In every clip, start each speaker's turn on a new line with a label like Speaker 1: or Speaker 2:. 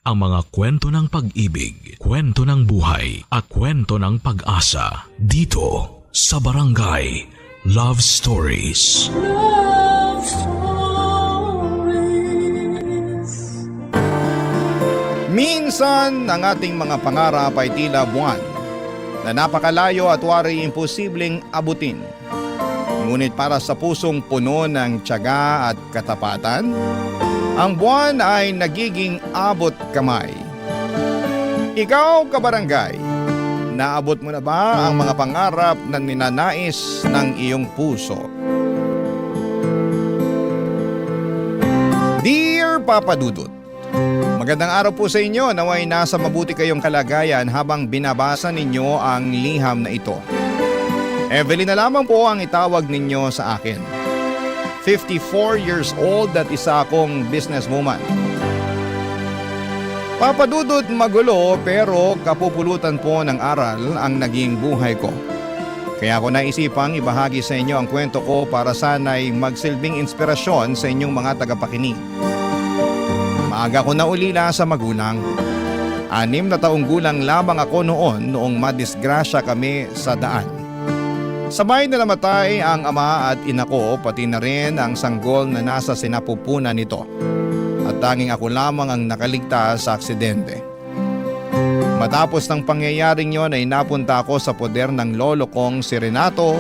Speaker 1: ang mga kwento ng pag-ibig, kwento ng buhay at kwento ng pag-asa dito sa Barangay Love Stories.
Speaker 2: Love Stories.
Speaker 3: Minsan, ang ating mga pangarap ay tila buwan na napakalayo at wari imposibleng abutin. Ngunit para sa pusong puno ng tiyaga at katapatan, ang buwan ay nagiging abot kamay. Ikaw, kabarangay, naabot mo na ba ang mga pangarap na ninanais ng iyong puso? Dear Papa Dudut, magandang araw po sa inyo. Naway nasa mabuti kayong kalagayan habang binabasa ninyo ang liham na ito. Evelyn na lamang po ang itawag ninyo sa akin. 54 years old at isa akong businesswoman. Papadudot magulo pero kapupulutan po ng aral ang naging buhay ko. Kaya ko naisipang ibahagi sa inyo ang kwento ko para sana'y magsilbing inspirasyon sa inyong mga tagapakinig. Maaga ko naulila sa magulang. 6 na taong gulang lamang ako noong madisgrasya kami sa daan. Sabay na namatay ang ama at ina ko, pati na rin ang sanggol na nasa sinapupunan nito. At tanging ako lamang ang nakaligtas sa aksidente. Matapos ng pangyayaring yon ay napunta ako sa poder ng lolo kong si Renato,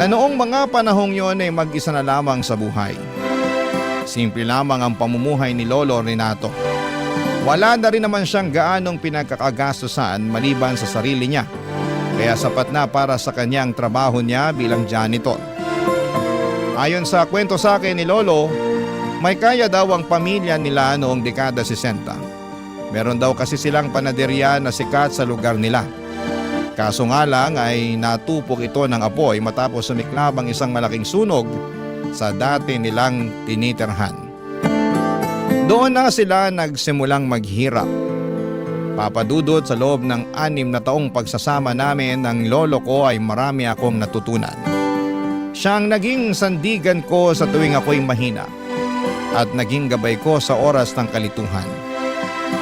Speaker 3: na noong mga panahong yon ay mag-isa na lamang sa buhay. Simple lamang ang pamumuhay ni Lolo Renato. Wala na rin naman siyang gaanong pinagkakagastusan maliban sa sarili niya. Kaya sapat na para sa kanyang trabaho niya bilang janitor. Ayon sa kwento sa akin ni Lolo, may kaya daw ang pamilya nila noong dekada 60. Meron daw kasi silang panaderya na sikat sa lugar nila. Kaso nga lang ay natupok ito ng apoy matapos sumiklab ang isang malaking sunog sa dati nilang tinitirhan. Doon na sila nagsimulang maghirap. Papadudot sa loob ng 6 na taong pagsasama namin ng lolo ko ay marami akong natutunan. Siyang naging sandigan ko sa tuwing ako'y mahina at naging gabay ko sa oras ng kalituhan.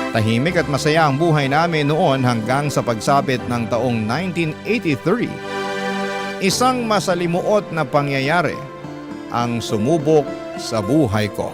Speaker 3: Tahimik at masaya ang buhay namin noon hanggang sa pagsapit ng taong 1983. Isang masalimuot na pangyayari ang sumubok sa buhay ko.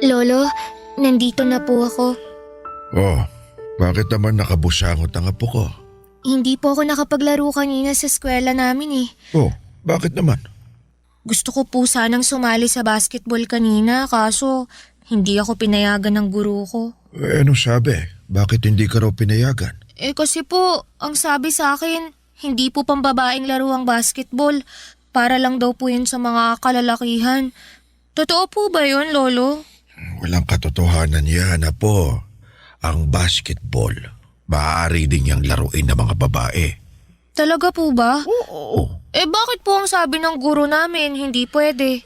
Speaker 4: Lolo, nandito na po ako.
Speaker 5: Oh, bakit naman nakabusangot ang apo ko?
Speaker 4: Hindi po ako nakapaglaro kanina sa eskwela namin eh.
Speaker 5: Oh, bakit naman?
Speaker 4: Gusto ko po sanang sumali sa basketball kanina kaso hindi ako pinayagan ng guro ko.
Speaker 5: Ano sabi? Bakit hindi ka raw pinayagan?
Speaker 4: Kasi po, ang sabi sa akin, hindi po pambabaeng laro ang basketball. Para lang daw po yun sa mga kalalakihan. Totoo po ba yun, Lolo?
Speaker 5: Walang katotohanan yan, apo. Ang basketball, maaari din niyang laruin ng mga babae.
Speaker 4: Talaga po ba?
Speaker 5: Oo.
Speaker 4: Bakit po ang sabi ng guro namin hindi pwede?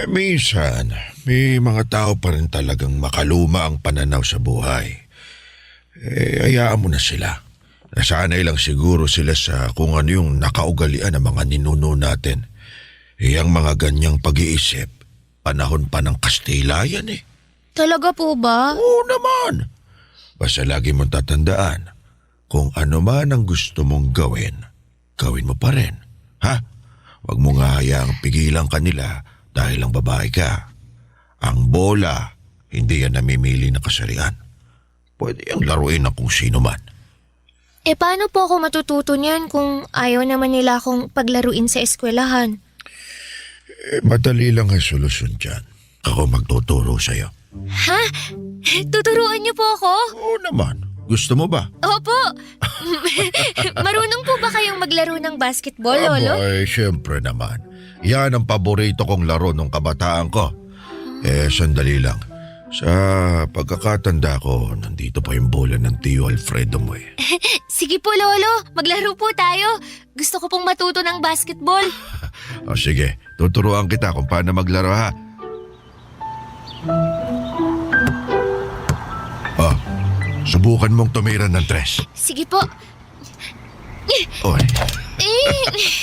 Speaker 5: Minsan, may mga tao pa rin talagang makaluma ang pananaw sa buhay. Hayaan mo na sila. Nasanay lang siguro sila sa kung ano yung nakaugalian ng mga ninuno natin. Ang mga ganyang pag-iisip, panahon pa ng Kastila yan eh.
Speaker 4: Talaga po ba?
Speaker 5: Oo naman. Basta lagi mong tatandaan, kung ano man ang gusto mong gawin, gawin mo pa rin. Ha? Huwag mo nga hayaang pigilan kanila dahil lang babae ka. Ang bola, hindi yan namimili ng kasarian. Pwede yung laruin ng kung sino man.
Speaker 4: Paano po ako matututo niyan kung ayaw naman nila akong paglaruin sa eskwelahan?
Speaker 5: Madali lang ang solusyon dyan. Ako magtuturo sa'yo.
Speaker 4: Ha? Tuturuan niyo po ako?
Speaker 5: Oo naman. Gusto mo ba?
Speaker 4: Opo. Marunong po ba kayong maglaro ng basketball, Lolo?
Speaker 5: Abay, syempre naman. Yan ang paborito kong laro nung kabataan ko. Sandali lang. Sa pagkakatanda ko, nandito pa yung bola ng Tio Alfredo mo eh.
Speaker 4: Sige po, Lolo. Maglaro po tayo. Gusto ko pong matuto ng basketball.
Speaker 5: O sige, tuturuan kita kung paano maglaro ha. Oh, subukan mong tumira ng tres.
Speaker 4: Sige po.
Speaker 5: Oy,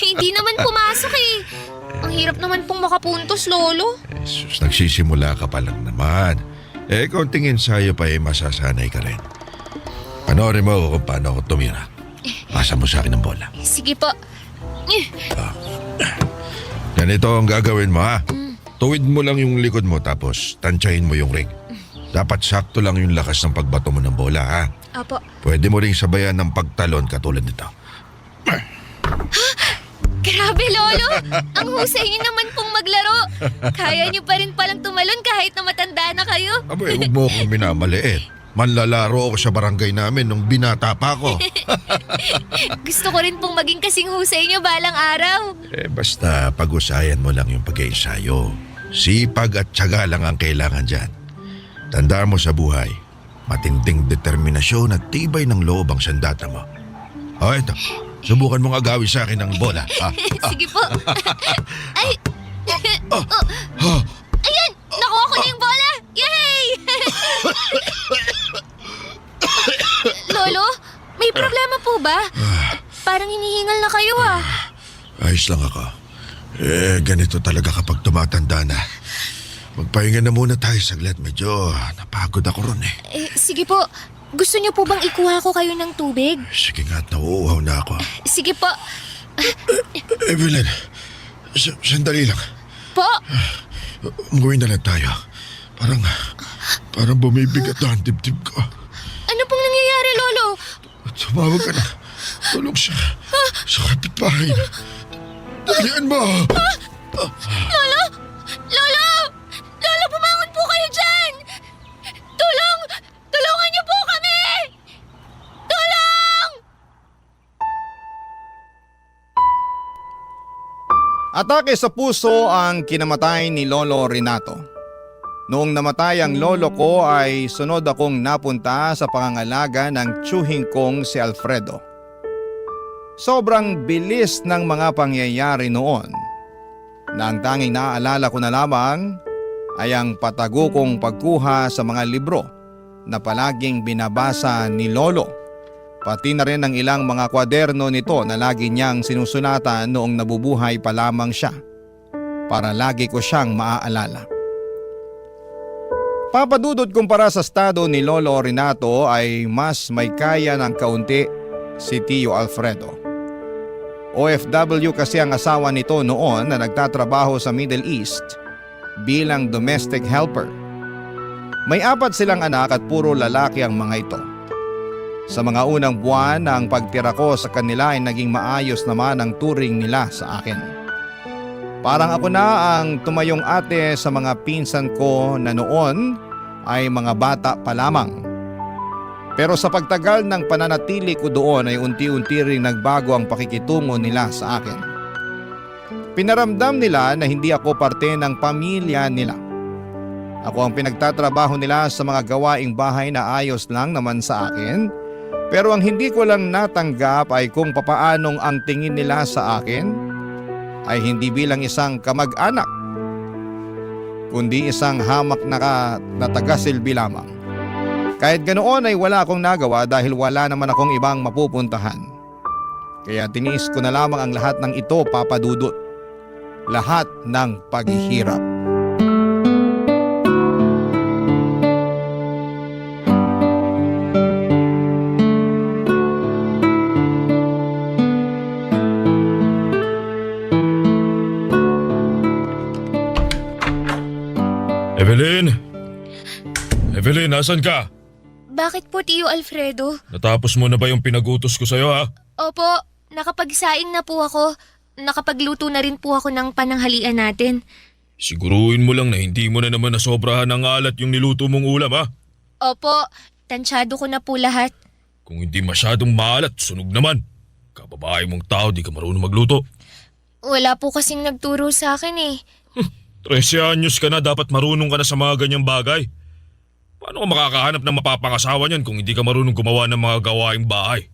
Speaker 4: Hindi naman pumasok eh. Ang hirap naman pong makapuntos, Lolo.
Speaker 5: sus, nagsisimula ka pa lang naman. Konting ensayo pa masasanay ka rin. Panoorin mo kung paano ako tumira. Pasa mo sa akin ng bola.
Speaker 4: Sige po.
Speaker 5: Ganito ang gagawin mo ha. Tuwid mo lang yung likod mo tapos tansyahin mo yung ring. Dapat sakto lang yung lakas ng pagbato mo ng bola ha.
Speaker 4: Apo.
Speaker 5: Pwede mo ring sabayan ng pagtalon katulad nito.
Speaker 4: Grabe, Lolo. Ang husay niyo naman pong maglaro. Kaya niyo pa rin palang tumalon kahit na matanda na kayo.
Speaker 5: Abay, huwag mo akong minamaliit. Manlalaro ako sa barangay namin nung binata pa ako.
Speaker 4: Gusto ko rin pong maging kasing husay niyo balang araw.
Speaker 5: Basta pag-usayan mo lang yung pag-iensayo. Sipag at tiyaga lang ang kailangan dyan. Tandaan mo sa buhay, matinding determinasyon at tibay ng loob ang sandata mo. O ito, subukan mong agawin sa akin ng bola.
Speaker 4: Sige po. Ay! Ayan! Nakuha ko na yung bola! Yay! Lolo, may problema po ba? Parang hinihingal na kayo ah.
Speaker 5: Ayos lang ako. Ganito talaga kapag tumatanda na. Magpahinga na muna tayo saglit. Medyo napagod ako ron eh.
Speaker 4: Sige po. Gusto niyo po bang ikuha ko kayo ng tubig?
Speaker 5: Sige nga, nauuhaw na ako.
Speaker 4: Sige po.
Speaker 5: Evelyn, sandali lang.
Speaker 4: Po?
Speaker 5: Umuwi na lang tayo. Parang bumibigat na ang dibdib ko.
Speaker 4: Ano pong nangyayari, Lolo?
Speaker 5: Tumawag ka na. Tulog sa kapitbahay. Dalian mo!
Speaker 4: Lolo! Lolo! Lolo, bumangon po kayo dyan! Tulungan niyo po kami! Tulong!
Speaker 3: Atake sa puso ang kinamatay ni Lolo Renato. Noong namatay ang lolo ko ay sunod akong napunta sa pangangalaga ng tiyuhing kong si Alfredo. Sobrang bilis ng mga pangyayari noon na ang tanging naaalala ko na lamang ay ang patago kong pagkuha sa mga libro na palaging binabasa ni Lolo, pati na rin ang ilang mga kwaderno nito na lagi niyang sinusulatan noong nabubuhay pa lamang siya para lagi ko siyang maaalala. Papadudod kumpara sa estado ni Lolo Renato ay mas may kaya ng kaunti si Tio Alfredo. OFW kasi ang asawa nito noon na nagtatrabaho sa Middle East bilang domestic helper. May 4 silang anak at puro lalaki ang mga ito. Sa mga unang buwan ang pagtira ko sa kanila ay naging maayos naman ang turing nila sa akin. Parang ako na ang tumayong ate sa mga pinsan ko na noon ay mga bata pa lamang. Pero sa pagtagal ng pananatili ko doon ay unti-unti ring nagbago ang pakikitungo nila sa akin. Pinaramdam nila na hindi ako parte ng pamilya nila. Ako ang pinagtatrabaho nila sa mga gawaing bahay na ayos lang naman sa akin. Pero ang hindi ko lang natanggap ay kung papaanong ang tingin nila sa akin ay hindi bilang isang kamag-anak, kundi isang hamak na taga-silbi lamang. Kahit ganoon ay wala akong nagawa dahil wala naman akong ibang mapupuntahan. Kaya tiniis ko na lamang ang lahat ng ito, Papa Dudut. Lahat ng paghihirap.
Speaker 6: Evelyn, nasan ka?
Speaker 4: Bakit po, Tio Alfredo?
Speaker 6: Natapos mo na ba yung pinagutos ko sa'yo ha?
Speaker 4: Opo, nakapagsaing na po ako. Nakapagluto na rin po ako ng pananghalian natin.
Speaker 6: Siguruhin mo lang na hindi mo na naman nasobrahan ng alat yung niluto mong ulam ha?
Speaker 4: Opo, tansyado ko na po lahat.
Speaker 6: Kung hindi masyadong maalat, sunog naman. Kababae mong tao, di ka marunong magluto.
Speaker 4: Wala po kasing nagturo sa akin eh.
Speaker 6: 13 anyos ka na, dapat marunong ka na sa mga ganyang bagay. Paano ka makakahanap ng mapapangasawa niyan kung hindi ka marunong gumawa ng mga gawaing bahay?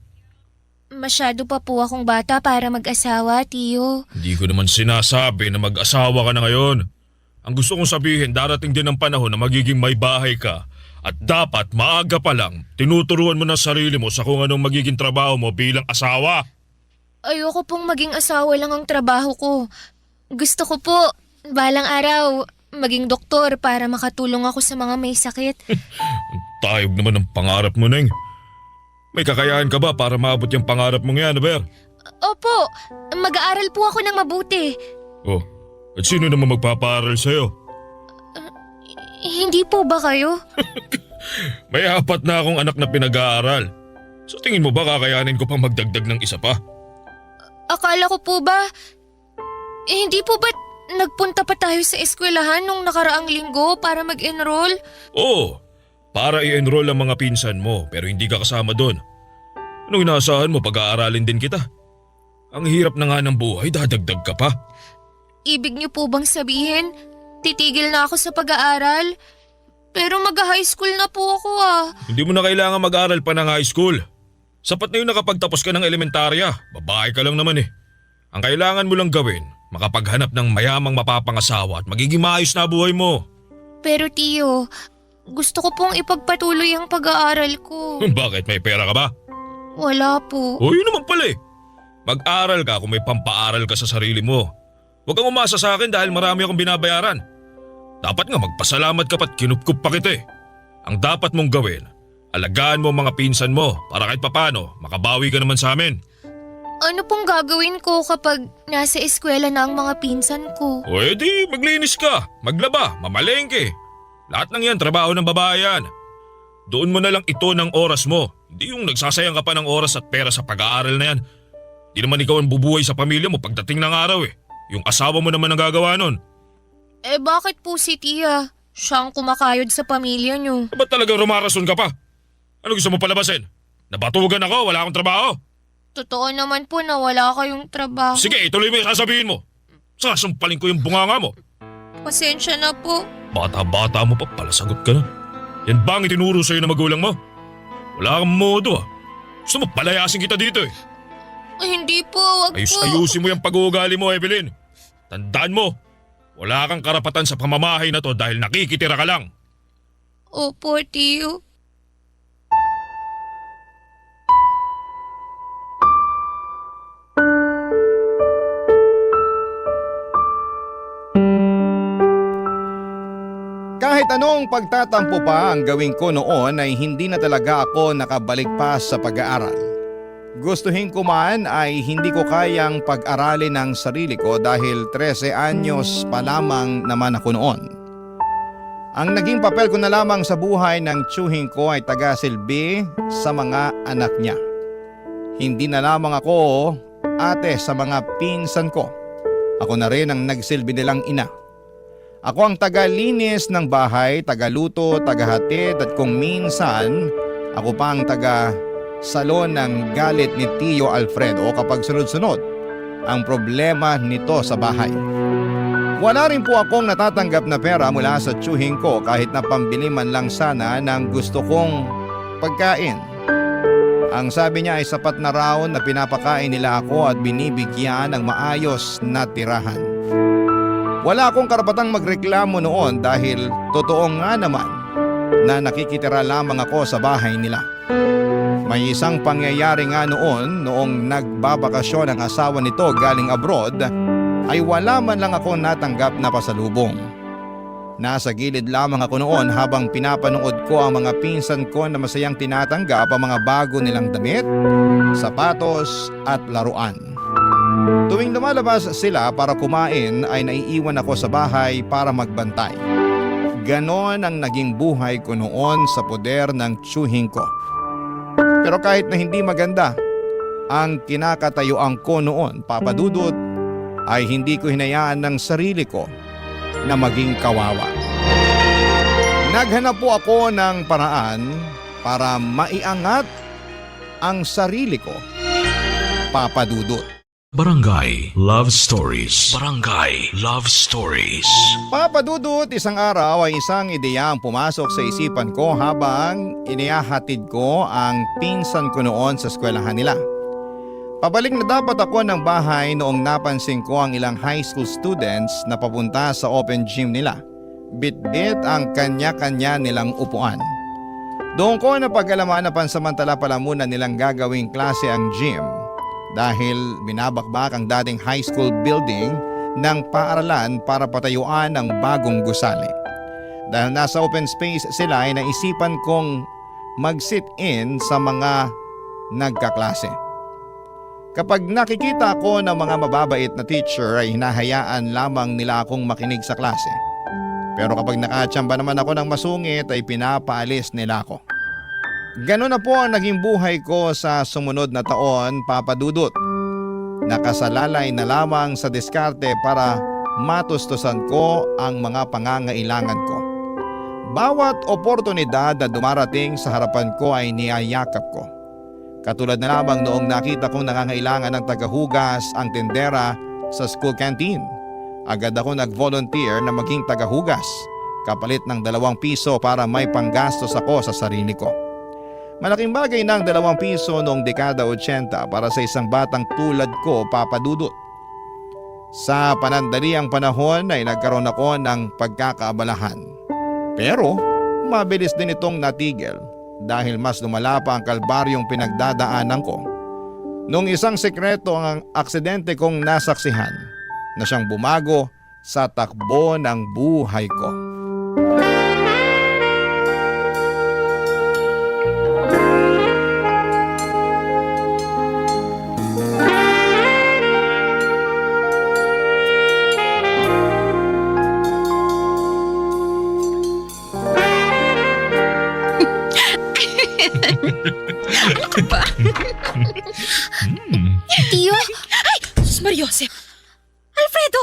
Speaker 4: Masyado pa po akong bata para mag-asawa, Tiyo.
Speaker 6: Hindi ko naman sinasabi na mag-asawa ka na ngayon. Ang gusto kong sabihin, darating din ang panahon na magiging may bahay ka. At dapat maaga pa lang, tinuturuan mo na sarili mo sa kung anong magiging trabaho mo bilang asawa.
Speaker 4: Ayoko pong maging asawa lang ang trabaho ko. Gusto ko po, balang araw, maging doktor para makatulong ako sa mga may sakit.
Speaker 6: Tayog naman ang pangarap mo, Neng. May kakayahan ka ba para maabot yung pangarap mong yan, Aber?
Speaker 4: Opo, mag-aaral po ako ng mabuti.
Speaker 6: Oh, at sino naman magpapaaral sa'yo?
Speaker 4: Hindi po ba kayo?
Speaker 6: May 4 na akong anak na pinag-aaral. So tingin mo ba kakayanin ko pang magdagdag ng isa pa?
Speaker 4: Akala ko po ba, hindi po ba nagpunta pa tayo sa eskwelahan nung nakaraang linggo para mag-enroll?
Speaker 6: Oo, para i-enroll ang mga pinsan mo pero hindi ka kasama doon. Anong inaasahan mo, pag-aaralin din kita? Ang hirap na nga ng buhay, dadagdag ka pa.
Speaker 4: Ibig niyo po bang sabihin, titigil na ako sa pag-aaral? Pero mag-high school na po ako
Speaker 6: Hindi mo na kailangan mag-aral pa ng high school. Sapat na yun nakapagtapos ka ng elementarya, babae ka lang naman eh. Ang kailangan mo lang gawin, makapaghanap ng mayamang mapapangasawa at magiging maayos na buhay mo.
Speaker 4: Pero Tiyo, gusto ko pong ipagpatuloy ang pag-aaral ko.
Speaker 6: Bakit, may pera ka ba?
Speaker 4: Wala po.
Speaker 6: O yun naman pala eh. Mag-aral ka kung may pampaaral ka sa sarili mo. Huwag kang umasa sa akin dahil marami akong binabayaran. Dapat nga magpasalamat ka pa't kinupkup pa kita eh. Ang dapat mong gawin, alagaan mo ang mga pinsan mo para kahit papano makabawi ka naman sa amin.
Speaker 4: Ano pong gagawin ko kapag nasa eskwela na ang mga pinsan ko?
Speaker 6: O edi, maglinis ka, maglaba, mamalengke. Lahat ng yan, trabaho ng babae yan. Doon mo na lang ito ng oras mo. Hindi yung nagsasayang ka pa ng oras at pera sa pag-aaral na yan. Di naman ikaw ang bubuhay sa pamilya mo pagdating ng araw eh. Yung asawa mo naman ang gagawa nun.
Speaker 4: Eh bakit po si Tia? Siya ang kumakayod sa pamilya niyo.
Speaker 6: Ba't talagang rumarason ka pa? Ano gusto mo palabasin? Nabatugan ako, wala akong trabaho.
Speaker 4: Totoo naman po na wala kayong trabaho.
Speaker 6: Sige, ituloy mo yung sasabihin mo. Sasampalin ko yung bunganga mo.
Speaker 4: Pasensya na po.
Speaker 6: Bata-bata mo pa, palasagot ka na. Yan ba ang itinuro sa'yo ng magulang mo? Wala kang modo Gusto mo palayasin kita dito eh.
Speaker 4: Hindi po, wag po.
Speaker 6: Ayusin mo yung pag-uugali mo, Evelyn. Tandaan mo, wala kang karapatan sa pamamahay na to dahil nakikitira ka lang.
Speaker 4: Opo, Tiyo.
Speaker 3: Kahit anong pagtatampo pa ang gawin ko noon ay hindi na talaga ako nakabalik pa sa pag-aaral. Gustuhin ko man ay hindi ko kayang pag-aralin ang sarili ko dahil 13 anyos pa lamang naman ako noon. Ang naging papel ko na lamang sa buhay ng tiyuhin ko ay tagasilbi sa mga anak niya. Hindi na lamang ako ate sa mga pinsan ko. Ako na rin ang nagsilbi nilang ina. Ako ang tagalinis ng bahay, tagaluto, tagahatid at kung minsan ako pa ang salon ng galit ni Tio Alfredo kapag sunod-sunod ang problema nito sa bahay. Wala rin po akong natatanggap na pera mula sa tiyuhin ko kahit na pambili man lang sana ng gusto kong pagkain. Ang sabi niya ay sapat na raw na pinapakain nila ako at binibigyan ng maayos na tirahan. Wala akong karapatang magreklamo noon dahil totoo nga naman na nakikitira lamang ako sa bahay nila. May isang pangyayari nga noong nagbabakasyon ang asawa nito galing abroad ay wala man lang ako natanggap na pasalubong. Nasa gilid lamang ako noon habang pinapanood ko ang mga pinsan ko na masayang tinatanggap ang mga bago nilang damit, sapatos at laruan. Tuwing lumalabas sila para kumain ay naiiwan ako sa bahay para magbantay. Ganon ang naging buhay ko noon sa poder ng tiyuhin ko. Pero kahit na hindi maganda ang kinakatayuan ko noon, Papa Dudut, ay hindi ko hinayaan ng sarili ko na maging kawawa. Naghanap po ako ng paraan para maiangat ang sarili ko, Papa Dudut.
Speaker 1: Barangay Love Stories. Barangay Love Stories.
Speaker 3: Papadudot, isang araw ay isang ideya ang pumasok sa isipan ko habang inihahatid ko ang pinsan ko noon sa eskwelahan nila. Pabalik na dapat ako ng bahay noong napansin ko ang ilang high school students na papunta sa open gym nila. Bit-bit ang kanya-kanya nilang upuan. Doon ko napag-alaman na pansamantala pala muna nilang gagawing klase ang gym dahil binabakbak ang dating high school building ng paaralan para patayuan ang bagong gusali. Dahil nasa open space sila ay naisipan kong mag-sit-in sa mga nagkaklase. Kapag nakikita ko ng mga mababait na teacher ay hinahayaan lamang nila akong makinig sa klase. Pero kapag nakatsamba naman ako ng masungit ay pinapaalis nila ako. Ganun na po ang naging buhay ko sa sumunod na taon, Papa Dudut. Nakasalalay na lamang sa diskarte para matustusan ko ang mga pangangailangan ko. Bawat oportunidad na dumarating sa harapan ko ay niyayakap ko. Katulad na lamang noong nakita kong nangangailangan ng tagahugas ang tindera sa school canteen. Agad ako nag-volunteer na maging tagahugas, kapalit ng 2 piso para may panggastos ako sa sarili ko. Malaking bagay ng 2 piso noong dekada 80 para sa isang batang tulad ko, Papa Dudut. Sa panandaliang panahon ay nagkaroon ako ng pagkakaabalahan. Pero mabilis din itong natigil dahil mas lumala pa ang kalbaryong pinagdadaanan ko. Nung isang sekreto ang aksidente kong nasaksihan na siyang bumago sa takbo ng buhay ko.
Speaker 4: Tiyo,
Speaker 7: Ay! Sus Mariosep! Alfredo!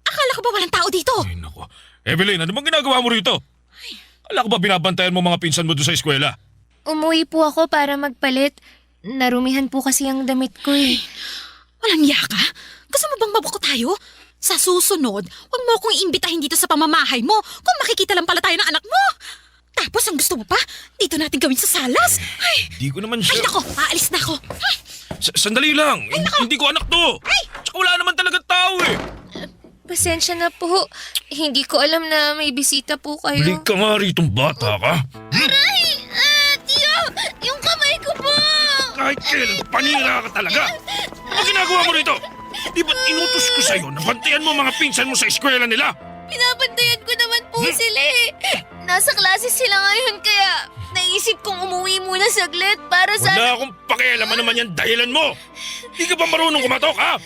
Speaker 7: Akala ko ba walang tao dito?
Speaker 6: Ay nako. Evelyn, ano bang ginagawa mo rito? Akala ko ba binabantayan mo mga pinsan mo doon sa eskwela?
Speaker 4: umuwi po ako para magpalit. Narumihan po kasi ang damit ko eh.
Speaker 7: Walang yaka? Gusto mo bang mabuko tayo? Sa susunod, huwag mo akong iimbitahin dito sa pamamahay mo kung makikita lang pala tayo ng anak mo. Tapos ang gusto mo pa, dito natin gawin sa salas. Ay,
Speaker 6: Di ko naman
Speaker 7: ay
Speaker 6: siya...
Speaker 7: nako, aalis na ako.
Speaker 6: Sandali lang. Hindi ko anak to. Tsaka wala naman talaga tao eh.
Speaker 4: Pasensya na po. Hindi ko alam na may bisita po kayo.
Speaker 6: Balik ka nga rito, bata ka.
Speaker 4: Tiyo! Yung kamay ko po!
Speaker 6: Kahit kailan, panira ka talaga. Ano ginagawa mo rito? Di ba't inutos ko sa'yo na bantayan mo mga pinsan mo sa eskwela nila?
Speaker 4: Pinabantayan ko naman po sila eh. Nasa klase sila ngayon kaya naisip kong umuwi muna saglit para sa...
Speaker 6: Wala akong pakialaman naman yan dahilan mo. Di ka ba marunong kumatok, ha?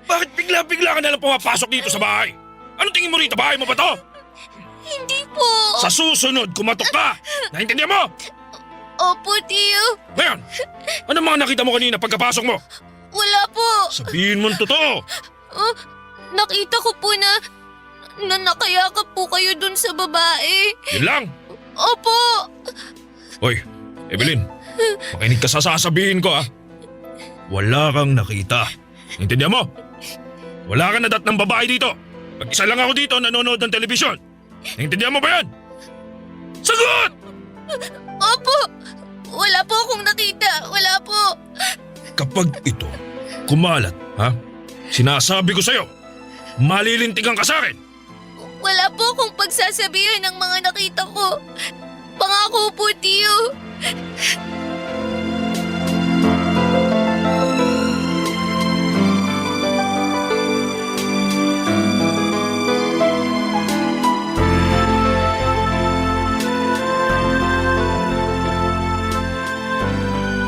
Speaker 6: Bakit bigla-bigla ka nalang pumapasok dito sa bahay? Ano tingin mo rito? Bahay mo ba to?
Speaker 4: Hindi po.
Speaker 6: Sa susunod, kumatok ka! Naintindihan mo?
Speaker 4: Opo, Tiyo.
Speaker 6: Ngayon, ano mga nakita mo kanina pagkapasok mo?
Speaker 4: Wala po.
Speaker 6: Sabihin mo ang totoo.
Speaker 4: Nakita ko po na nakayakap po kayo dun sa babae.
Speaker 6: Yun lang.
Speaker 4: Opo.
Speaker 6: Hoy, Evelyn, makinig ka sa sasabihin ko, ha? Wala kang nakita. Intindihan mo? Wala kang nadat ng babae dito. Mag-isa lang ako dito nanonood ng telebisyon. Intindihan mo ba yan? Sagot!
Speaker 4: Opo. Wala po akong nakita. Wala po.
Speaker 6: Kapag ito kumalat, ha? Sinasabi ko sa'yo, malilintigan ka sa akin.
Speaker 4: Wala po akong pagsasabihan ng mga nakita ko. Pangako po, Tiyo.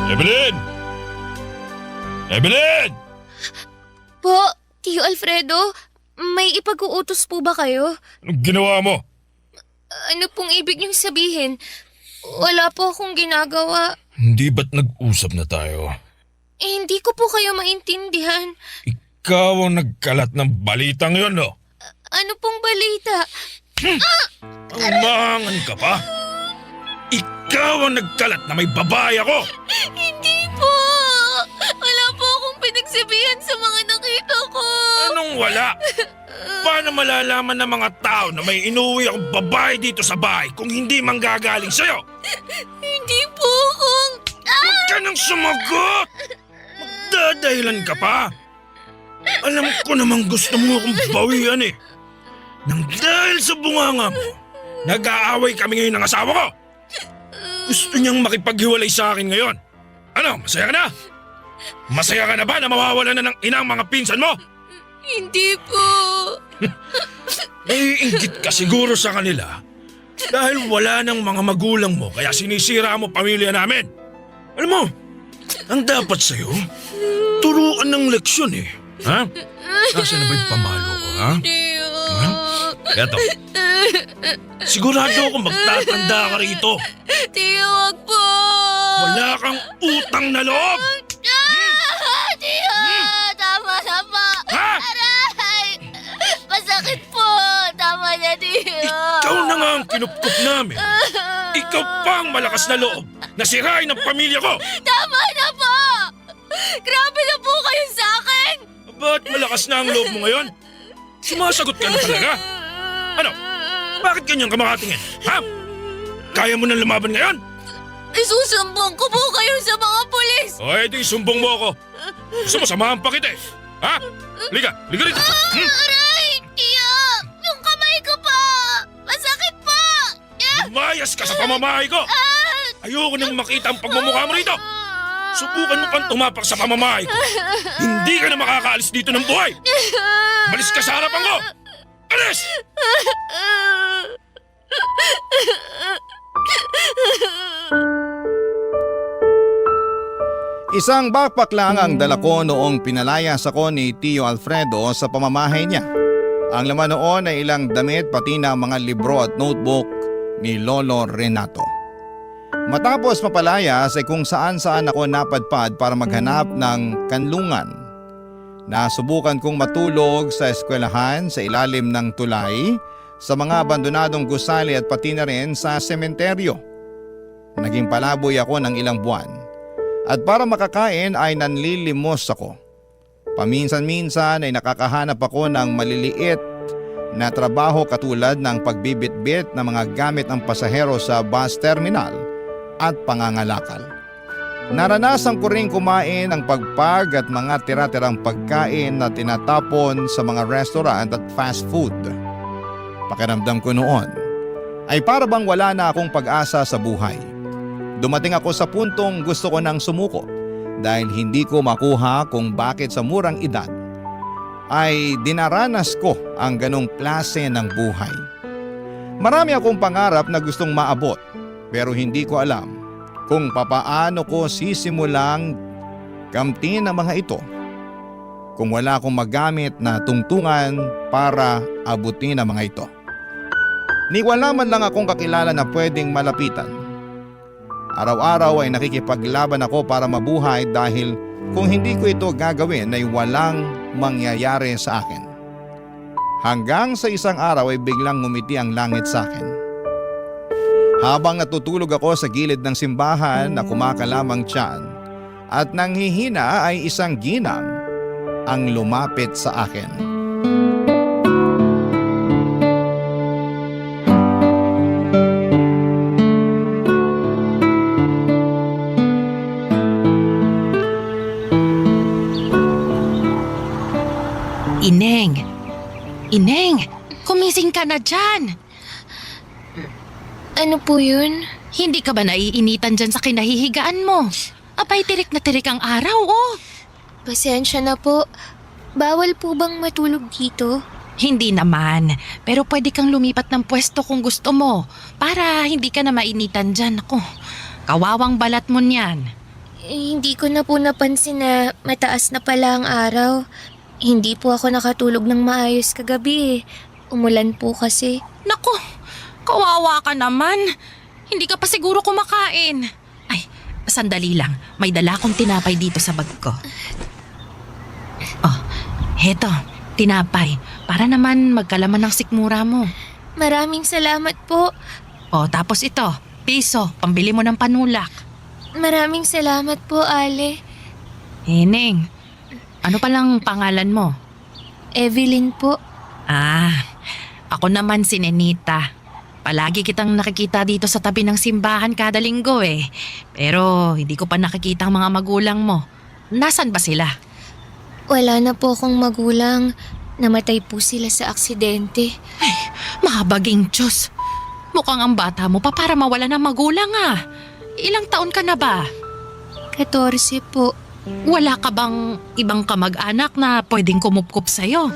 Speaker 6: Evelyn! Evelyn!
Speaker 4: Po, Tiyo Alfredo, may ipag-uutos po ba kayo?
Speaker 6: Anong ginawa mo?
Speaker 4: Ano pong ibig niyong sabihin? Wala po akong ginagawa.
Speaker 6: Hindi ba't nag-usap na tayo?
Speaker 4: Hindi ko po kayo maintindihan.
Speaker 6: Ikaw ang nagkalat ng balitang yun, no?
Speaker 4: Ano pong balita?
Speaker 6: Umangan ka pa? Ikaw ang nagkalat na may babae ako!
Speaker 4: Hindi po! Wala po akong pinagsabihan sa mga nakita
Speaker 6: wala. Paano malalaman ng mga tao na may inuwi akong babae dito sa bahay kung hindi manggagaling sa'yo?
Speaker 7: Hindi po kung...
Speaker 6: Huwag ka nang sumagot! Magdadahilan ka pa. Alam ko namang gusto mo akong bawian eh. Nang dahil sa bunganga mo, nag-aaway kami ngayon ng asawa ko. Gusto niyang makipaghiwalay sa akin ngayon. Ano, masaya ka na? Masaya ka na ba na mawawala na ng inang mga pinsan mo?
Speaker 7: Hindi po.
Speaker 6: Naiinggit ka siguro sa kanila dahil wala ng mga magulang mo kaya sinisira mo pamilya namin. Alam mo, ang dapat sa'yo, turuan ng leksyon eh. Ha? Nasaan na ba yung pamalo ko, ha? Ha? Eto. Sigurado ako magtatanda ka rito.
Speaker 7: Tiyo, wag po.
Speaker 6: Wala kang utang na loob.
Speaker 7: Tiyo, tama na po.
Speaker 6: Ha?
Speaker 7: Aray! Masakit po. Tama na, Tiyo.
Speaker 6: Ikaw na nga ang kinupkup namin. Ikaw pa ang malakas na loob na sirain ang pamilya ko.
Speaker 7: Tama na po. Grabe na po kayo sa akin.
Speaker 6: Ba't malakas na ang loob mo ngayon? Sumasagot ka na talaga. Ano? Bakit ganyan ka makatingin? Ha? Kaya mo nang lumaban ngayon?
Speaker 7: Isusumbong ko po kayo sa mga pulis.
Speaker 6: O edi sumbong mo ako. Gusto mo samahan pa kita eh. Ha? Liga rito.
Speaker 7: Aray! Tiyo! Yung kamay ko po! Masakit po!
Speaker 6: Lumayas ka sa pamamahay ko. Ayoko nang makita ang pagmumukha mo rito. Subukan mo pang tumapak sa pamamahay ko. Hindi ka na makakaalis dito ng buhay. Malis ka sa harapan ko. Alis!
Speaker 3: Isang backpack lang ang dala ko noong pinalayas ako ni Tio Alfredo sa pamamahay niya. Ang laman noon ay ilang damit pati na mga libro at notebook ni Lolo Renato. Matapos mapalayas ay kung saan-saan ako napadpad para maghanap ng kanlungan. Nasubukan kong matulog sa eskwelahan sa ilalim ng tulay, sa mga abandonadong gusali at pati na rin sa sementeryo. Naging palaboy ako ng ilang buwan. At para makakain ay nanlilimos ako. Paminsan-minsan ay nakakahanap ako ng maliliit na trabaho katulad ng pagbibitbit ng mga gamit ng pasahero sa bus terminal at pangangalakal. Naranasan ko rin kumain ng pagpag at mga tira-tirang pagkain na tinatapon sa mga restaurant at fast food. Pakiramdam ko noon ay para bang wala na akong pag-asa sa buhay. Dumating ako sa puntong gusto ko nang sumuko dahil hindi ko makuha kung bakit sa murang edad ay dinaranas ko ang ganong klase ng buhay. Marami akong pangarap na gustong maabot pero hindi ko alam kung papaano ko sisimulang kamtin ang mga ito kung wala akong magamit na tungtungan para abutin ang mga ito. Ni wala man lang akong kakilala na pwedeng malapitan. Araw-araw ay nakikipaglaban ako para mabuhay dahil kung hindi ko ito gagawin ay walang mangyayari sa akin. Hanggang sa isang araw ay biglang ngumiti ang langit sa akin. Habang natutulog ako sa gilid ng simbahan na kumakalamang tiyan at nanghihina ay isang ginang ang lumapit sa akin.
Speaker 7: Ineng, kumising ka na dyan.
Speaker 4: Ano po yun?
Speaker 7: Hindi ka ba naiinitan dyan sa kinahihigaan mo? Abay, tirik na tirik ang araw, oh.
Speaker 4: Pasensya na po. Bawal po bang matulog dito?
Speaker 7: Hindi naman, pero pwede kang lumipat ng pwesto kung gusto mo para hindi ka na mainitan dyan. Ako, kawawang balat mo niyan.
Speaker 4: Hindi ko na po napansin na mataas na pala ang araw. Hindi po ako nakatulog ng maayos kagabi eh. Umulan po kasi.
Speaker 7: Naku, kawawa ka naman. Hindi ka pa siguro kumakain. Ay, sandali lang. May dala akong tinapay dito sa bag ko. Oh, heto, tinapay. Para naman magkalaman ng sikmura mo.
Speaker 4: Maraming salamat po.
Speaker 7: Oh, tapos ito, piso, pambili mo ng panulak.
Speaker 4: Maraming salamat po, Ale.
Speaker 7: Heneng, ano palang pangalan mo?
Speaker 4: Evelyn po.
Speaker 7: Ako naman si Nenita. Palagi kitang nakikita dito sa tabi ng simbahan kada linggo eh. Pero hindi ko pa nakikita ang mga magulang mo. Nasaan ba sila?
Speaker 4: Wala na po akong magulang. Namatay po sila sa aksidente.
Speaker 7: Mahabaging Diyos. Mukhang ang bata mo pa para mawala ng magulang ah. Ilang taon ka na ba?
Speaker 4: 14 po.
Speaker 7: Wala ka bang ibang kamag-anak na pwedeng kumupkup sa'yo?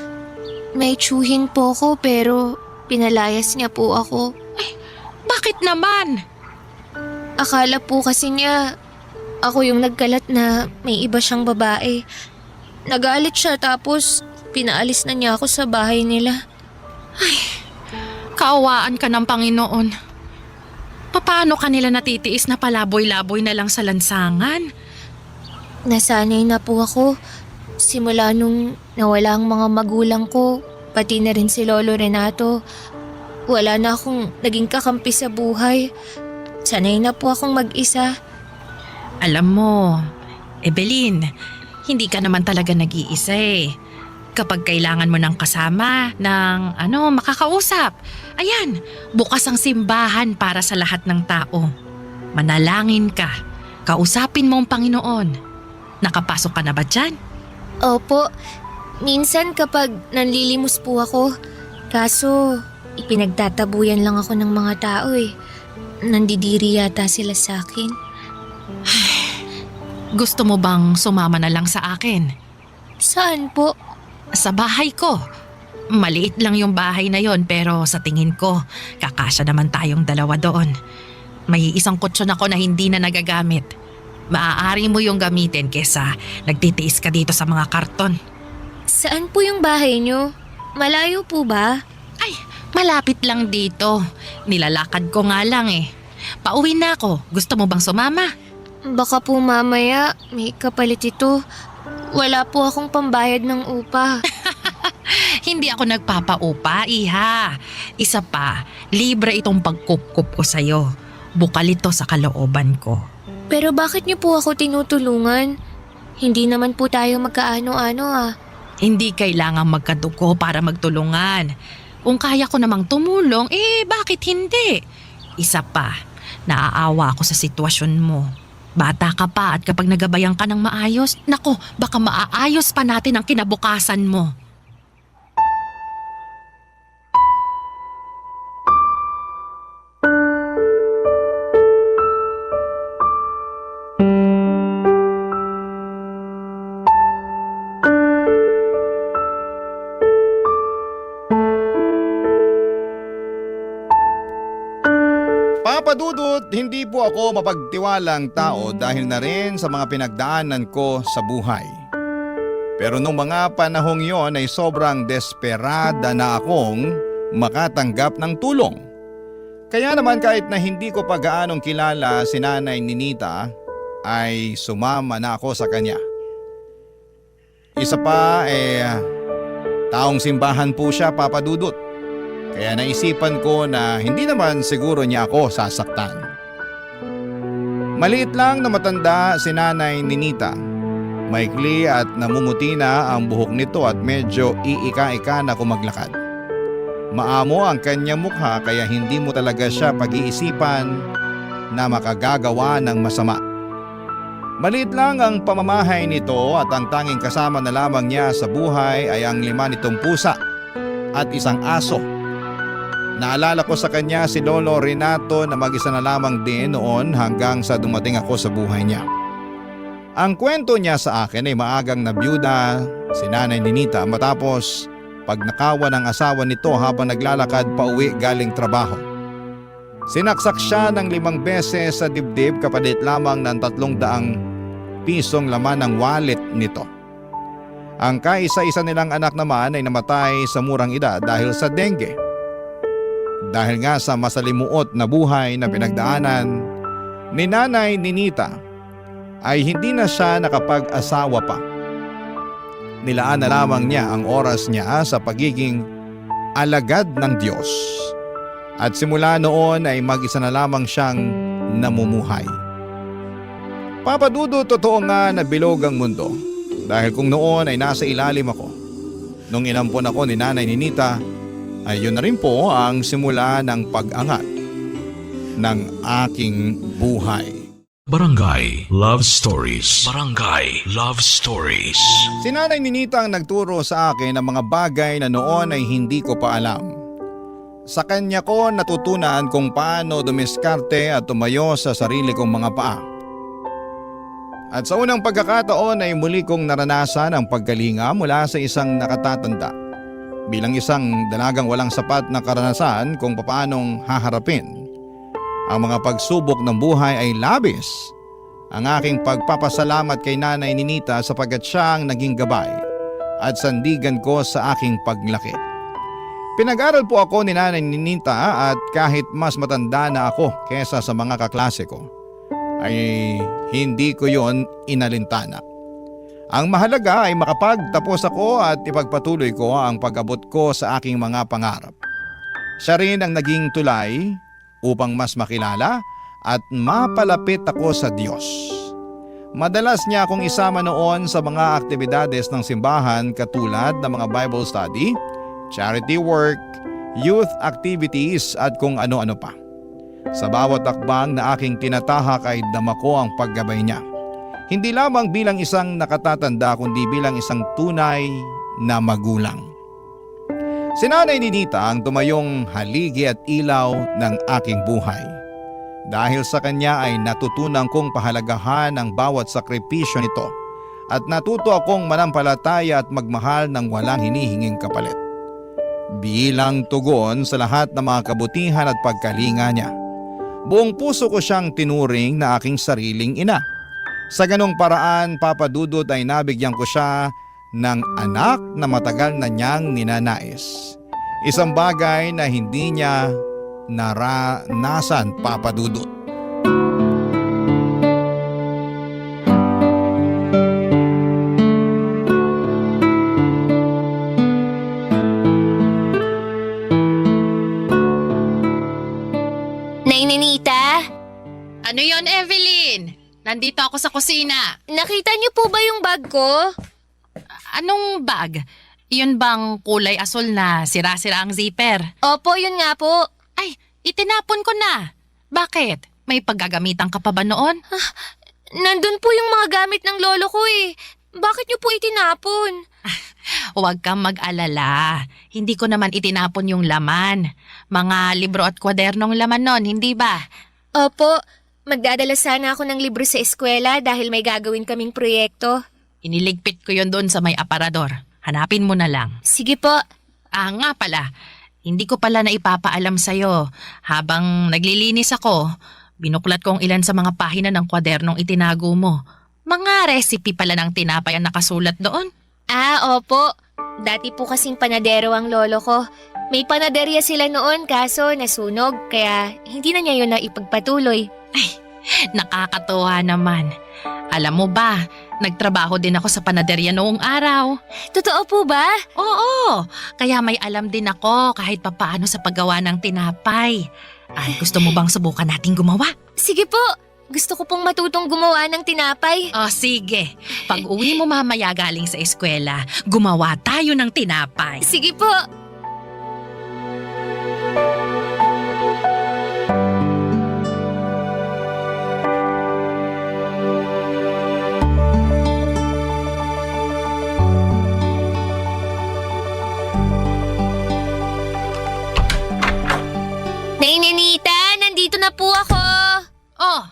Speaker 4: May tsuhin po ko pero pinalayas niya po ako.
Speaker 7: Bakit naman?
Speaker 4: Akala po kasi niya ako yung nagkalat na may iba siyang babae. Nagalit siya tapos pinaalis na niya ako sa bahay nila.
Speaker 7: Kaawaan ka ng Panginoon. Paano ka nila natitiis na palaboy-laboy na lang sa lansangan?
Speaker 4: Nasanay na po ako. Simula nung nawala ang mga magulang ko, pati na rin si Lolo Renato. Wala na akong naging kakampi sa buhay. Sanay na po akong mag-isa.
Speaker 7: Alam mo, Evelyn, hindi ka naman talaga nag-iisa eh. Kapag kailangan mo ng kasama, ng makakausap, ayan, bukas ang simbahan para sa lahat ng tao. Manalangin ka, kausapin mo ang Panginoon. Nakapasok ka na ba dyan?
Speaker 4: Opo, minsan kapag nanlilimos po ako, kaso ipinagtatabuyan lang ako ng mga tao eh. Nandidiri yata sila sa akin.
Speaker 7: Gusto mo bang sumama na lang sa akin?
Speaker 4: Saan po?
Speaker 7: Sa bahay ko. Maliit lang yung bahay na yon pero sa tingin ko, kakasya naman tayong dalawa doon. May isang kutsyon ako na hindi na nagagamit. Maaari mo yung gamitin kesa nagtitiis ka dito sa mga karton.
Speaker 4: Saan po yung bahay niyo? Malayo po ba?
Speaker 7: Ay, malapit lang dito. Nilalakad ko nga lang eh. Pauwi na ako. Gusto mo bang sumama?
Speaker 4: Baka po mamaya may kapalit ito. Wala po akong pambayad ng upa.
Speaker 7: Hindi ako nagpapaupa, iha. Isa pa, libre itong pagkup-kup ko sa'yo. Bukal ito sa kalooban ko.
Speaker 4: Pero bakit niyo po ako tinutulungan? Hindi naman po tayo magkaano-ano ah.
Speaker 7: Hindi kailangang magkadugo para magtulungan. Kung kaya ko namang tumulong, bakit hindi? Isa pa, naaawa ako sa sitwasyon mo. Bata ka pa at kapag nagabayan ka ng maayos, nako, baka maaayos pa natin ang kinabukasan mo.
Speaker 3: Papadudot, hindi po ako mapagtiwalang tao dahil na rin sa mga pinagdaanan ko sa buhay. Pero nung mga panahong yon ay sobrang desperada na akong makatanggap ng tulong. Kaya naman kahit na hindi ko pa gaanong kilala si Nanay Ninita, ay sumama na ako sa kanya. Isa pa taong simbahan po siya, Papadudot. Kaya naisipan ko na hindi naman siguro niya ako sasaktan. Maliit lang na matanda si Nanay Ninita. Maikli at namumuti na ang buhok nito at medyo iika-ika na kumaglakad. Maamo ang kanyang mukha kaya hindi mo talaga siya pag-iisipan na makagagawa ng masama. Maliit lang ang pamamahay nito at ang tanging kasama na lamang niya sa buhay ay ang 5 nitong pusa at isang aso. Naalala ko sa kanya si Lolo Renato na mag-isa na lamang din noon hanggang sa dumating ako sa buhay niya. Ang kwento niya sa akin ay maagang nabiyuda si Nanay Ninita matapos pagnakawan ng asawa nito habang naglalakad pauwi galing trabaho. Sinaksak siya ng 5 beses sa dibdib kapalit lamang ng 300 pisong laman ng wallet nito. Ang kaisa-isa nilang anak naman ay namatay sa murang edad dahil sa dengue. Dahil nga sa masalimuot na buhay na pinagdaanan ni Nanay Ninita ay hindi na siya nakapag-asawa pa. Nilaan na lamang niya ang oras niya sa pagiging alagad ng Diyos. At simula noon ay mag-isa na lamang siyang namumuhay. Papadudo, totoo nga na bilog ang mundo. Dahil kung noon ay nasa ilalim ako, Nung inampon ako ni Nanay Ninita, ay yun na rin po ang simula ng pag-angat ng aking buhay.
Speaker 1: Barangay Love Stories. Barangay Love Stories.
Speaker 3: Si Nanay Ninita ang nagturo sa akin ng mga bagay na noon ay hindi ko pa alam. Sa kanya ko natutunan kung paano dumiskarte at tumayo sa sarili kong mga paa. At sa unang pagkakataon ay muli kong naranasan ang pagkalinga mula sa isang nakatatanda. Bilang isang dalagang walang sapat na karanasan kung paanong haharapin ang mga pagsubok ng buhay ay labis ang aking pagpapasalamat kay Nanay Ninita sapagkat siya ang naging gabay at sandigan ko sa aking paglaki. Pinag-aral po ako ni Nanay Ninita at kahit mas matanda na ako kesa sa mga kaklase ko, ay hindi ko yon inalintana. Ang mahalaga ay makapagtapos ako at ipagpatuloy ko ang pag-abot ko sa aking mga pangarap. Siya rin ang naging tulay upang mas makilala at mapalapit ako sa Diyos. Madalas niya akong isama noon sa mga aktibidades ng simbahan katulad ng mga Bible study, charity work, youth activities at kung ano-ano pa. Sa bawat akbang na aking tinatahak ay dama ko ang paggabay niya. Hindi lamang bilang isang nakatatanda kundi bilang isang tunay na magulang. Si Nanay Ninita ang tumayong haligi at ilaw ng aking buhay. Dahil sa kanya ay natutunan kong pahalagahan ang bawat sakripisyo nito at natuto akong manampalataya at magmahal ng walang hinihinging kapalit. Bilang tugon sa lahat ng mga kabutihan at pagkalinga niya, buong puso ko siyang tinuring na aking sariling ina. Sa ganong paraan, Papa Dudut, ay nabigyan ko siya ng anak na matagal na niyang ninanais. Isang bagay na hindi niya naranasan, Papa Dudut.
Speaker 4: Nay Ninita,
Speaker 7: Ano yon, Evelyn? Nandito ako sa kusina.
Speaker 4: nakita niyo po ba yung bag ko?
Speaker 7: Anong bag? Iyon bang kulay asul na sira-sira ang zipper?
Speaker 4: Opo, yun nga po.
Speaker 7: Ay, itinapon ko na. Bakit? May paggagamitan ka pa ba noon?
Speaker 4: Nandun po yung mga gamit ng lolo ko eh. Bakit niyo po itinapon?
Speaker 7: Huwag kang mag-alala. Hindi ko naman itinapon yung laman. Mga libro at kwadernong laman nun, hindi ba?
Speaker 4: Opo, magdadala sana ako ng libro sa eskwela dahil may gagawin kaming proyekto.
Speaker 7: Iniligpit ko yon doon sa may aparador. Hanapin mo na lang.
Speaker 4: Sige po.
Speaker 7: Ah, nga pala. Hindi ko pala na ipapaalam sa'yo. Habang naglilinis ako, binuklat ko ang ilan sa mga pahina ng kwadernong itinago mo. Mga recipe pala ng tinapay ang nakasulat doon.
Speaker 4: Ah, opo. Dati po kasing panadero ang lolo ko. May panaderya sila noon kaso nasunog kaya hindi na niya yun na ipagpatuloy.
Speaker 7: Nakakatuwa naman. Alam mo ba, nagtrabaho din ako sa panaderya noong araw.
Speaker 4: Totoo po ba?
Speaker 7: Oo, kaya may alam din ako kahit papaano sa paggawa ng tinapay. Ay, gusto mo bang subukan nating gumawa?
Speaker 4: Sige po. Gusto ko pong matutong gumawa ng tinapay.
Speaker 7: Oh, sige. Pag uwi mo mamaya galing sa eskwela, gumawa tayo ng tinapay.
Speaker 4: Sige po. Nay Ninita, nandito na po ako.
Speaker 7: Oh,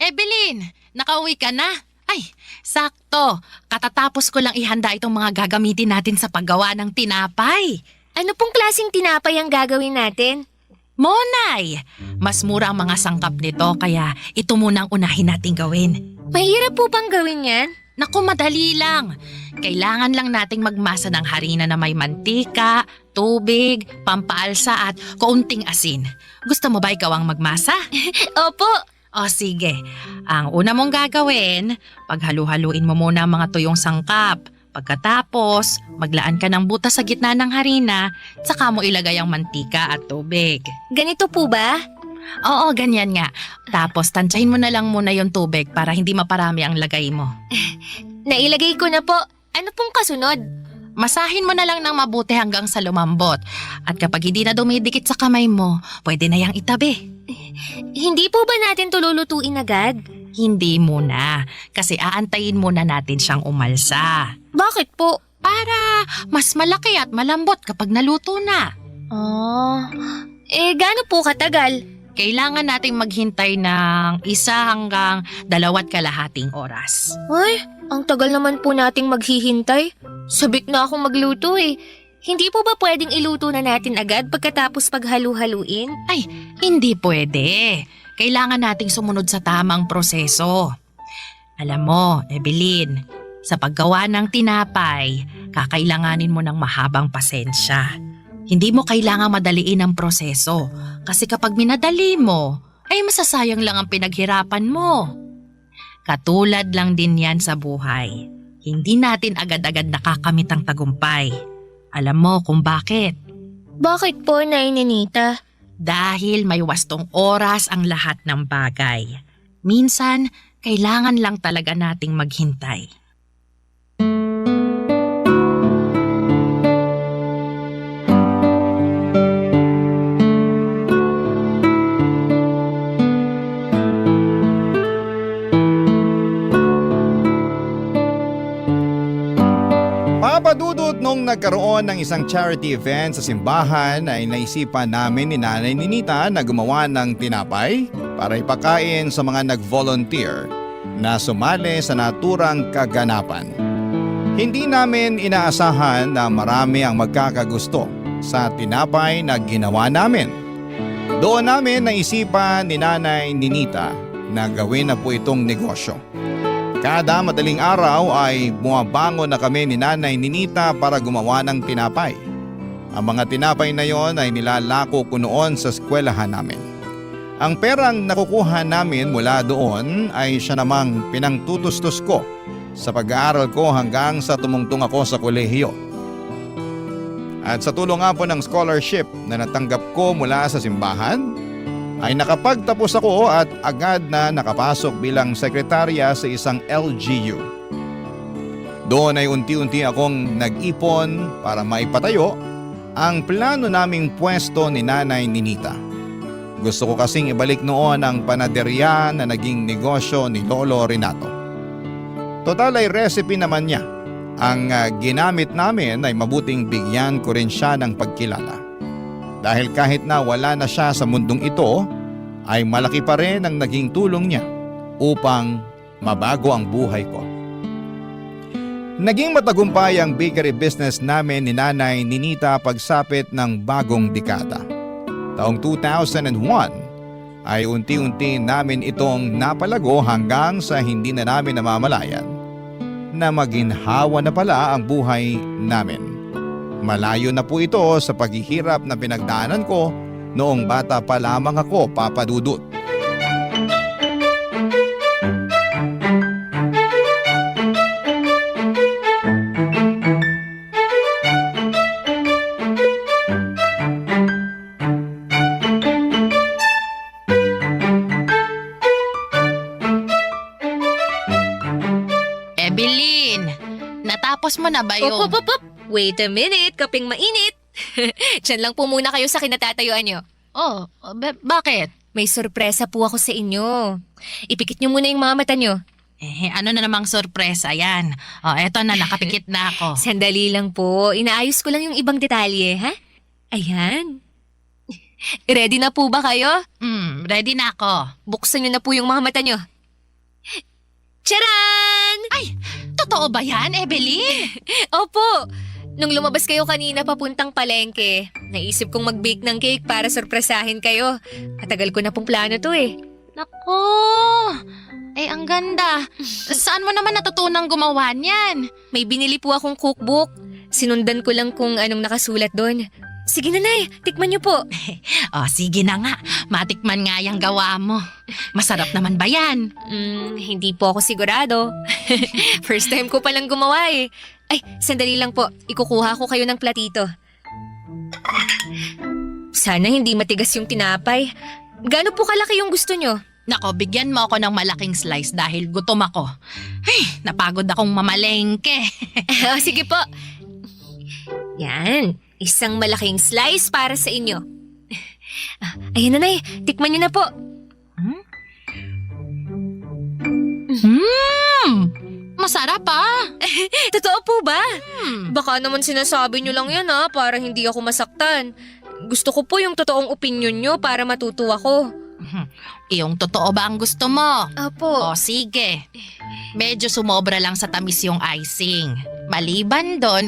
Speaker 7: Evelyn, nakauwi ka na? Ay, sakto. Katatapos ko lang ihanda itong mga gagamitin natin sa paggawa ng tinapay.
Speaker 4: Ano pong klaseng tinapay ang gagawin natin?
Speaker 7: Monay! Mas mura ang mga sangkap nito kaya ito muna ang unahin nating gawin.
Speaker 4: Mahirap po bang gawin yan?
Speaker 7: Naku, madali lang. Kailangan lang nating magmasa ng harina na may mantika, tubig, pampaalsa at kaunting asin. Gusto mo ba ikaw ang magmasa?
Speaker 4: Opo.
Speaker 7: O sige, ang una mong gagawin, paghalu-haluin mo muna ang mga tuyong sangkap. Pagkatapos, maglaan ka ng butas sa gitna ng harina, saka mo ilagay ang mantika at tubig.
Speaker 4: Ganito po ba?
Speaker 7: Oo, ganyan nga. Tapos tantsahin mo na lang muna yung tubig para hindi maparami ang lagay mo.
Speaker 4: Nailagay ko na po. Ano pong kasunod?
Speaker 8: Masahin mo na lang ng mabuti hanggang sa lumambot. At kapag hindi na dumidikit sa kamay mo, pwede na yang itabi.
Speaker 4: Hindi po ba natin tululutuin agad?
Speaker 8: Hindi muna, kasi aantayin muna natin siyang umalsa.
Speaker 4: Bakit po?
Speaker 8: Para mas malaki at malambot kapag naluto na.
Speaker 4: Gaano po katagal?
Speaker 8: Kailangan nating maghintay ng 1 hanggang 2.5 oras.
Speaker 4: Ay, ang tagal naman po nating maghihintay. Sabik na akong magluto eh. Hindi po ba pwedeng iluto na natin agad pagkatapos paghalu-haluin?
Speaker 8: Ay, hindi pwede. Kailangan nating sumunod sa tamang proseso. Alam mo, Evelyn, sa paggawa ng tinapay, kakailanganin mo ng mahabang pasensya. Hindi mo kailangang madaliin ang proseso kasi kapag minadali mo, ay masasayang lang ang pinaghirapan mo. Katulad lang din yan sa buhay. Hindi natin agad-agad nakakamit ang tagumpay. Alam mo kung bakit?
Speaker 4: Bakit po, Nay Ninita?
Speaker 8: Dahil may wastong oras ang lahat ng bagay. Minsan, kailangan lang talaga nating maghintay.
Speaker 3: Papadudot nung nagkaroon ng isang charity event sa simbahan ay naisipan namin ni Nanay Ninita na gumawa ng tinapay para ipakain sa mga nag-volunteer na sumali sa naturang kaganapan. Hindi namin inaasahan na marami ang magkakagusto sa tinapay na ginawa namin. Doon namin naisipan ni Nanay Ninita na gawin na po itong negosyo. Kada madaling araw ay bumabangon na kami ni Nanay Ninita para gumawa ng tinapay. Ang mga tinapay na yon ay nilalako ko noon sa eskwelahan namin. Ang perang nakukuha namin mula doon ay siya namang pinangtutustos ko sa pag-aaral ko hanggang sa tumungtong ako sa kolehiyo. At sa tulong nga po ng scholarship na natanggap ko mula sa simbahan, ay nakapagtapos ako at agad na nakapasok bilang sekretarya sa isang LGU. Doon ay unti-unti akong nag-ipon para maipatayo ang plano naming pwesto ni Nanay Ninita. Gusto ko kasing ibalik noon ang panaderya na naging negosyo ni Lolo Renato. Total ay recipe naman niya. Ang ginamit namin ay mabuting bigyan ko rin siya ng pagkilala. Dahil kahit na wala na siya sa mundong ito, ay malaki pa rin ang naging tulong niya upang mabago ang buhay ko. Naging matagumpay ang bakery business namin ni Nanay Ninita pagsapit ng bagong dekada. Taong 2001 ay unti-unti namin itong napalago hanggang sa hindi na namin namamalayan na maginhawa na pala ang buhay namin. Malayo na po ito sa paghihirap na pinagdaanan ko noong bata pa lamang ako, Papa Dudut.
Speaker 8: Evelyn, natapos mo na ba yung...
Speaker 4: Op. Wait a minute, kaping mainit. Diyan lang po muna kayo sa kinatatayuan nyo.
Speaker 8: Oh, bakit?
Speaker 4: May sorpresa po ako sa inyo. Ipikit nyo muna yung mga mata nyo.
Speaker 8: Ano na namang sorpresa yan? Oh, eto na, nakapikit na ako.
Speaker 4: Sandali lang po. Inaayos ko lang yung ibang detalye, ha? Ayan. Ready na po ba kayo?
Speaker 8: Ready na ako.
Speaker 4: Buksan nyo na po yung mga mata nyo. Charan!
Speaker 8: Ay, totoo ba yan, Evelyn?
Speaker 4: Opo. Nung lumabas kayo kanina papuntang palengke, naisip kong mag-bake ng cake para sorpresahin kayo. Matagal ko na pong plano to eh.
Speaker 8: Nako, ang ganda. Saan mo naman natutunang gumawa niyan?
Speaker 4: May binili po akong cookbook. Sinundan ko lang kung anong nakasulat doon. Sige nanay, tikman niyo po.
Speaker 8: Sige na nga. Matikman nga yung gawa mo. Masarap naman ba yan?
Speaker 4: Hindi po ako sigurado. First time ko palang gumawa eh. Ay, sandali lang po. Ikukuha ko kayo ng platito. Sana hindi matigas yung tinapay. Gaano po kalaki yung gusto nyo?
Speaker 8: Nako, bigyan mo ako ng malaking slice dahil gutom ako. Ay, napagod akong mamalengke.
Speaker 4: Sige po. Yan, isang malaking slice para sa inyo. Ayan na, Nay. Tikman niyo na po.
Speaker 8: Masarap ah.
Speaker 4: Totoo po ba? Baka naman sinasabi niyo lang yan para hindi ako masaktan. Gusto ko po yung totoong opinion niyo para matuto ako.
Speaker 8: Yung totoo ba ang gusto mo?
Speaker 4: Apo.
Speaker 8: O sige. Medyo sumobra lang sa tamis yung icing. Maliban doon,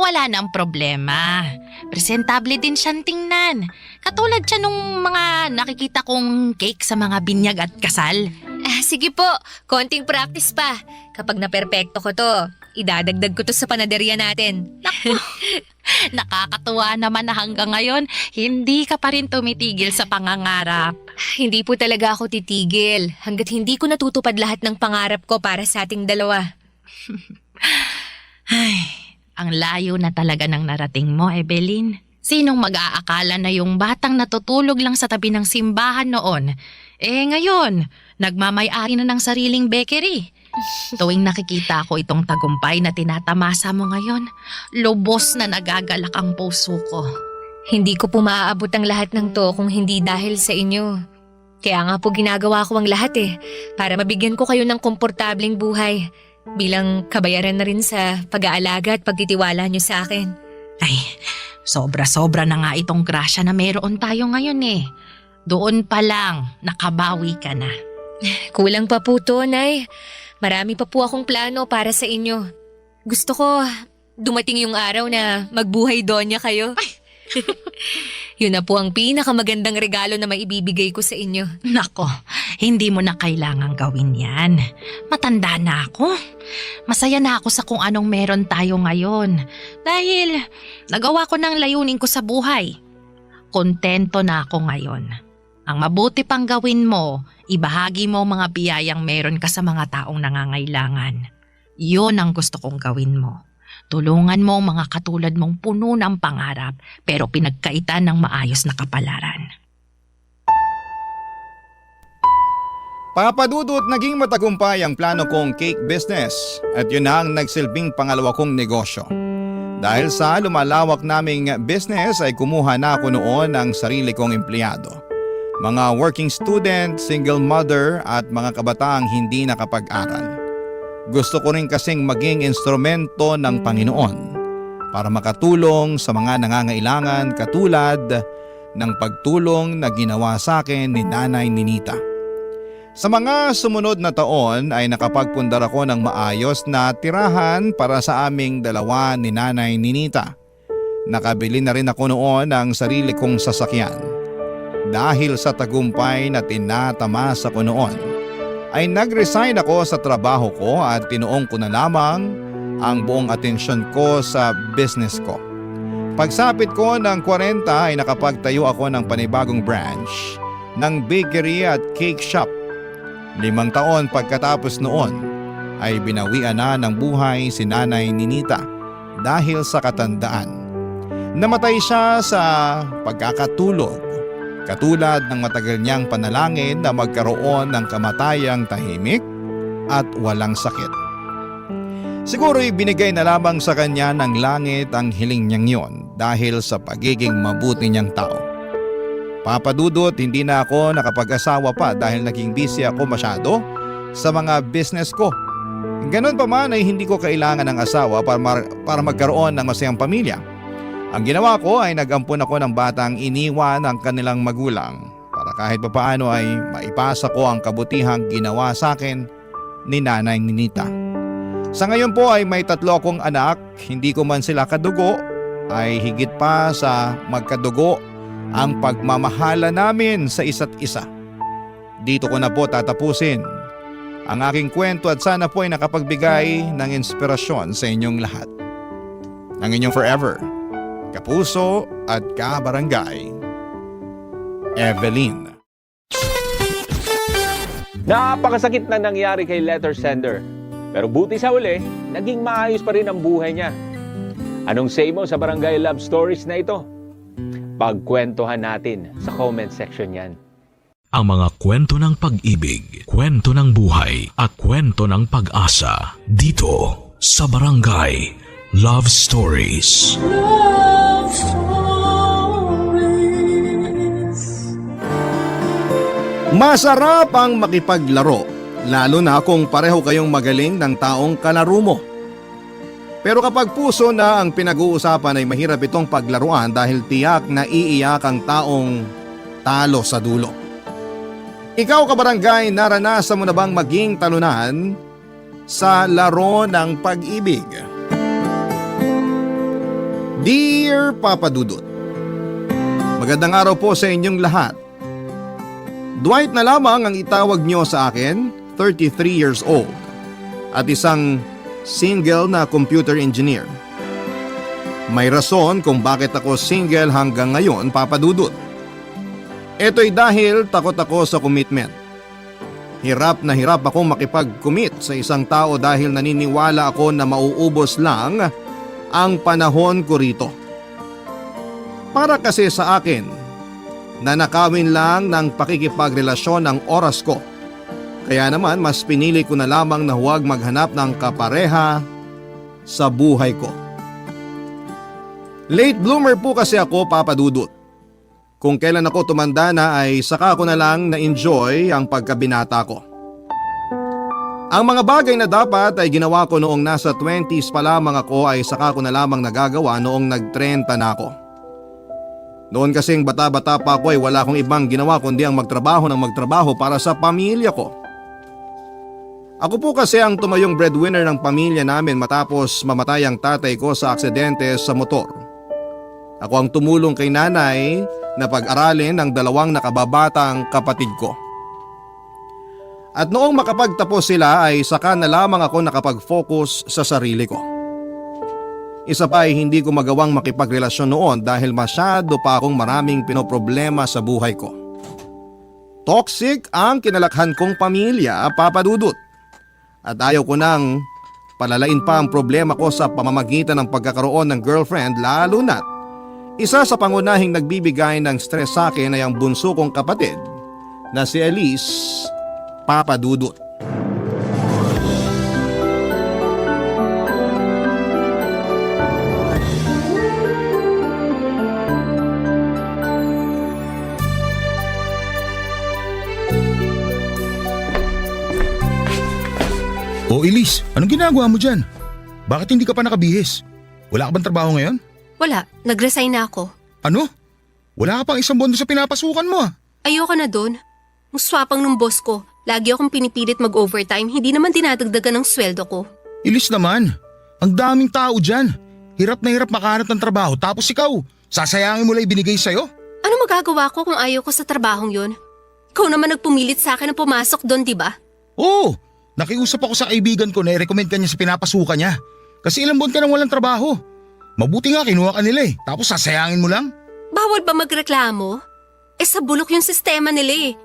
Speaker 8: wala nang problema. Presentable din siyang tingnan. Katulad siya nung mga nakikita kong cake sa mga binyag at kasal.
Speaker 4: Sige po, konting practice pa. Kapag naperpekto ko to, idadagdag ko to sa panaderya natin.
Speaker 8: Nakakatuwa naman na hanggang ngayon, hindi ka pa rin tumitigil sa pangangarap.
Speaker 4: Hindi po talaga ako titigil hanggat hindi ko natutupad lahat ng pangarap ko para sa ating dalawa.
Speaker 8: Ay, ang layo na talaga ng narating mo, Evelyn. Sinong mag-aakala na yung batang natutulog lang sa tabi ng simbahan noon, ngayon, nagmamay-ari na ng sariling bakery. Tuwing nakikita ko itong tagumpay na tinatamasa mo ngayon, lubos na nagagalak ang puso ko.
Speaker 4: Hindi ko po maaabot ang lahat ng to kung hindi dahil sa inyo. Kaya nga po ginagawa ko ang lahat para mabigyan ko kayo ng komportableng buhay bilang kabayaran na rin sa pag-aalaga at pagtitiwala niyo sa akin.
Speaker 8: Ay, sobra-sobra na nga itong grasya na meron tayo ngayon Doon pa lang, nakabawi ka na.
Speaker 4: Kulang pa po to, Nay. Marami pa po akong plano para sa inyo. Gusto ko dumating yung araw na magbuhay donya kayo. Yun na po ang pinakamagandang regalo na maibibigay ko sa inyo.
Speaker 8: Nako, hindi mo na kailangang gawin yan. Matanda na ako. Masaya na ako sa kung anong meron tayo ngayon. Dahil nagawa ko ng layunin ko sa buhay. Kontento na ako ngayon. Ang mabuti pang gawin mo, ibahagi mo mga biyayang meron ka sa mga taong nangangailangan. Yun ang gusto kong gawin mo. Tulungan mo ang mga katulad mong puno ng pangarap pero pinagkaitan ng maayos na kapalaran.
Speaker 3: Papadudot naging matagumpay ang plano kong cake business at yun na ang nagsilbing pangalawa kong negosyo. Dahil sa lumalawak naming business ay kumuha na ako noon ng sarili kong empleyado. Mga working student, single mother at mga kabataang hindi nakapag-aral. Gusto ko rin kasing maging instrumento ng Panginoon para makatulong sa mga nangangailangan katulad ng pagtulong na ginawa sa akin ni Nanay Ninita. Sa mga sumunod na taon ay nakapagpundar ako ng maayos na tirahan para sa aming dalawa ni Nanay Ninita. Nakabili na rin ako noon ng sarili kong sasakyan. Dahil sa tagumpay na tinatamasa ko noon, ay nag-resign ako sa trabaho ko at tinuong ko na lamang ang buong atensyon ko sa business ko. Pagsapit ko ng 40 ay nakapagtayo ako ng panibagong branch ng bakery at cake shop. 5 taon pagkatapos noon ay binawian na ng buhay si Nanay Ninita dahil sa katandaan. Namatay siya sa pagkakatulog. Katulad ng matagal niyang panalangin na magkaroon ng kamatayang tahimik at walang sakit. Siguro'y binigay na lamang sa kanya ng langit ang hiling niyang yon dahil sa pagiging mabuti niyang tao. Papadudot, hindi na ako nakapag-asawa pa dahil naging busy ako masyado sa mga business ko. Ganon pa man ay hindi ko kailangan ng asawa para magkaroon ng masayang pamilya. Ang ginawa ko ay nag-ampon ako ng batang iniwan ng kanilang magulang para kahit papaano ay maipasa ko ang kabutihang ginawa sa akin ni Nanay Ninita. Sa ngayon po ay may 3 akong anak, hindi ko man sila kadugo, ay higit pa sa magkadugo ang pagmamahala namin sa isa't isa. Dito ko na po tatapusin ang aking kwento at sana po ay nakapagbigay ng inspirasyon sa inyong lahat. Ang inyong forever, kapuso at kabarangay, Evelyn.
Speaker 9: Napakasakit na nangyari kay letter sender. Pero buti sa uli, naging maayos pa rin ang buhay niya. Anong say mo sa Barangay Love Stories na ito? Pagkwentuhan natin sa comment section yan.
Speaker 1: Ang mga kwento ng pag-ibig, kwento ng buhay at kwento ng pag-asa dito sa Barangay Love Stories.
Speaker 2: Love Stories.
Speaker 3: Masarap ang makipaglaro, lalo na kung pareho kayong magaling ng taong kalaro mo. Pero kapag puso na ang pinag-uusapan ay mahirap itong paglaruan dahil tiyak na iiyak ang taong talo sa dulo. Ikaw kabarangay, naranasan mo na bang maging talunan sa laro ng pag-ibig? Dear Papa Dudut, magandang araw po sa inyong lahat. Dwight na lamang ang itawag niyo sa akin, 33 years old, at isang single na computer engineer. May rason kung bakit ako single hanggang ngayon, Papa Dudut. Ito'y dahil takot ako sa commitment. Hirap na hirap ako makipag-commit sa isang tao dahil naniniwala ako na mauubos lang ang panahon ko rito. Para kasi sa akin, nanakawin lang ng pakikipagrelasyon ang oras ko. Kaya naman mas pinili ko na lamang na huwag maghanap ng kapareha sa buhay ko. Late bloomer po kasi ako, Papa Dudut. Kung kailan ako tumanda na ay saka ko na lang na-enjoy ang pagkabinata ko. Ang mga bagay na dapat ay ginawa ko noong nasa 20s pa lamang ako ay saka ko na lamang nagagawa noong nag-30 na ako. Noon kasing bata-bata pa ako ay wala akong ibang ginawa kundi ang magtrabaho para sa pamilya ko. Ako po kasi ang tumayong breadwinner ng pamilya namin matapos mamatay ang tatay ko sa aksidente sa motor. Ako ang tumulong kay nanay na pag-aralin ang 2 nakababatang kapatid ko. At noong makapagtapos sila ay saka na lamang ako nakapag-focus sa sarili ko. Isa pa ay hindi ko magawang makipagrelasyon noon dahil masyado pa akong maraming pinoproblema sa buhay ko. Toxic ang kinalakhan kong pamilya, Papa Dudut. At ayaw ko nang palalain pa ang problema ko sa pamamagitan ng pagkakaroon ng girlfriend, lalo na't isa sa pangunahing nagbibigay ng stress sa akin ay ang bunso kong kapatid na si Elise, Papa Dudut.
Speaker 10: O Elise, anong ginagawa mo dyan? Bakit hindi ka pa nakabihis? Wala ka bang trabaho ngayon?
Speaker 11: Wala, nag-resign na ako.
Speaker 10: Ano? Wala ka pang 1 buwan doon sa pinapasukan mo ah.
Speaker 11: Ayoko na doon. Ang swapang ng boss ko, lagi akong pinipilit mag-overtime, hindi naman dinadagdagan ng sweldo ko.
Speaker 10: Elise naman, ang daming tao dyan. Hirap na hirap makahanap ng trabaho tapos ikaw, sasayangin mo lang ibinigay sa'yo?
Speaker 11: Ano magagawa ko kung ayaw ko sa trabahong yun? Ikaw naman nagpumilit sa akin na pumasok doon, di ba?
Speaker 10: Oo, nakiusap ako sa kaibigan ko na i-recommend ka niya sa pinapasukan niya. Kasi ilang buwan ka nang walang trabaho. Mabuti nga kinuha ka nila eh, tapos sasayangin mo lang?
Speaker 11: Bawal ba magreklamo? Sa bulok yung sistema nila eh.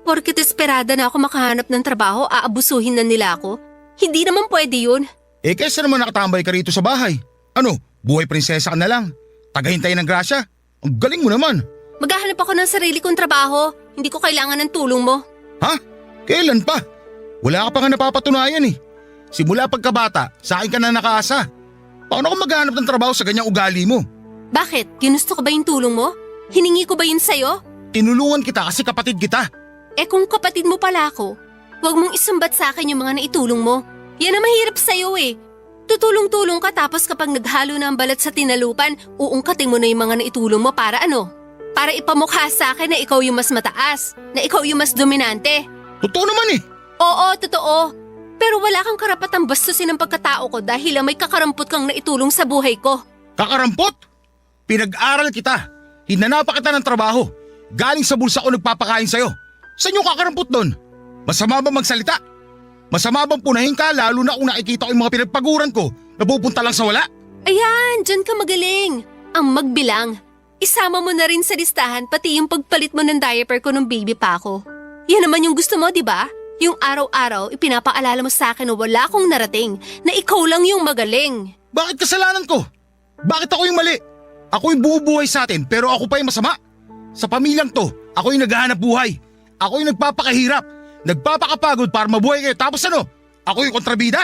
Speaker 11: Porket desperada na ako makahanap ng trabaho, aabusuhin na nila ako. Hindi naman pwede yun.
Speaker 10: Kaysa naman nakatambay ka rito sa bahay. Ano, buhay prinsesa ka na lang. Tagahintay ng grasya. Ang galing mo naman.
Speaker 11: Maghahanap ako ng sarili kong trabaho. Hindi ko kailangan ng tulong mo.
Speaker 10: Ha? Kailan pa? Wala ka pa nga napapatunayan eh. Simula pagkabata, sa akin ka na nakaasa. Paano ako maghahanap ng trabaho sa ganyang ugali mo?
Speaker 11: Bakit? Ginusto ko ba yung tulong mo? Hiningi ko ba yun sa'yo?
Speaker 10: Tinulungan kita kasi kapatid kita.
Speaker 11: Kung kapatid mo pala ako, huwag mong isumbat sa akin yung mga naitulong mo. Yan ang mahirap sa'yo eh. Tutulong-tulong ka tapos kapag naghalo na ang balat sa tinalupan, uungkatin mo na yung mga naitulong mo para ano? Para ipamukha sa akin na ikaw yung mas mataas, na ikaw yung mas dominante.
Speaker 10: Totoo naman eh.
Speaker 11: Oo, totoo. Pero wala kang karapatang bastusin ang pagkatao ko dahil may kakarampot kang naitulong sa buhay ko.
Speaker 10: Kakarampot? Pinag-aral kita. Hinanapan kita ng trabaho. Galing sa bulsa ko nagpapakain sa'yo. Saan yung kakarampot doon? Masama ba magsalita? Masama bang punahin ka lalo na kung nakikita ko yung mga pinagpaguran ko na pupunta lang sa wala?
Speaker 11: Ayan, dyan ka magaling. Ang magbilang. Isama mo na rin sa listahan pati yung pagpalit mo ng diaper ko nung baby pa ako. Yan naman yung gusto mo, di ba? Yung araw-araw ipinapaalala mo sa akin na wala akong narating, na ikaw lang yung magaling.
Speaker 10: Bakit kasalanan ko? Bakit ako yung mali? Ako yung bumubuhay sa atin pero ako pa yung masama. Sa pamilyang to, ako yung naghahanap buhay. Ako yung nagpapakahirap. Nagpapakapagod para mabuhay kayo tapos ano? Ako yung kontrabida?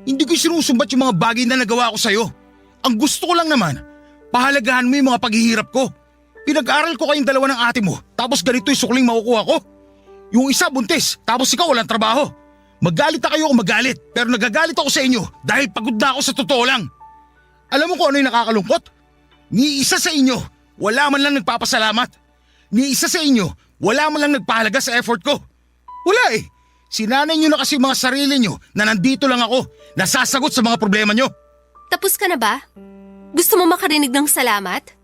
Speaker 10: Hindi ko sinusumbat yung mga bagay na nagawa ko sa'yo. Ang gusto ko lang naman, pahalagahan mo yung mga paghihirap ko. Pinag-aral ko kayong dalawa ng ate mo, tapos ganito yung sukling makukuha ko. Yung isa buntis, tapos ikaw walang trabaho. Magalit na kayo kung magalit, pero nagagalit ako sa inyo dahil pagod na ako sa totoo lang. Alam mo kung ano yung nakakalungkot? Ni isa sa inyo, wala man lang nagpapasalamat. Ni isa sa inyo, wala man lang nagpahalaga sa effort ko. Wala eh. Sinanay nyo na kasi mga sarili nyo na nandito lang ako, nasasagot sa mga problema nyo.
Speaker 11: Tapos ka na ba? Gusto mo makarinig ng salamat?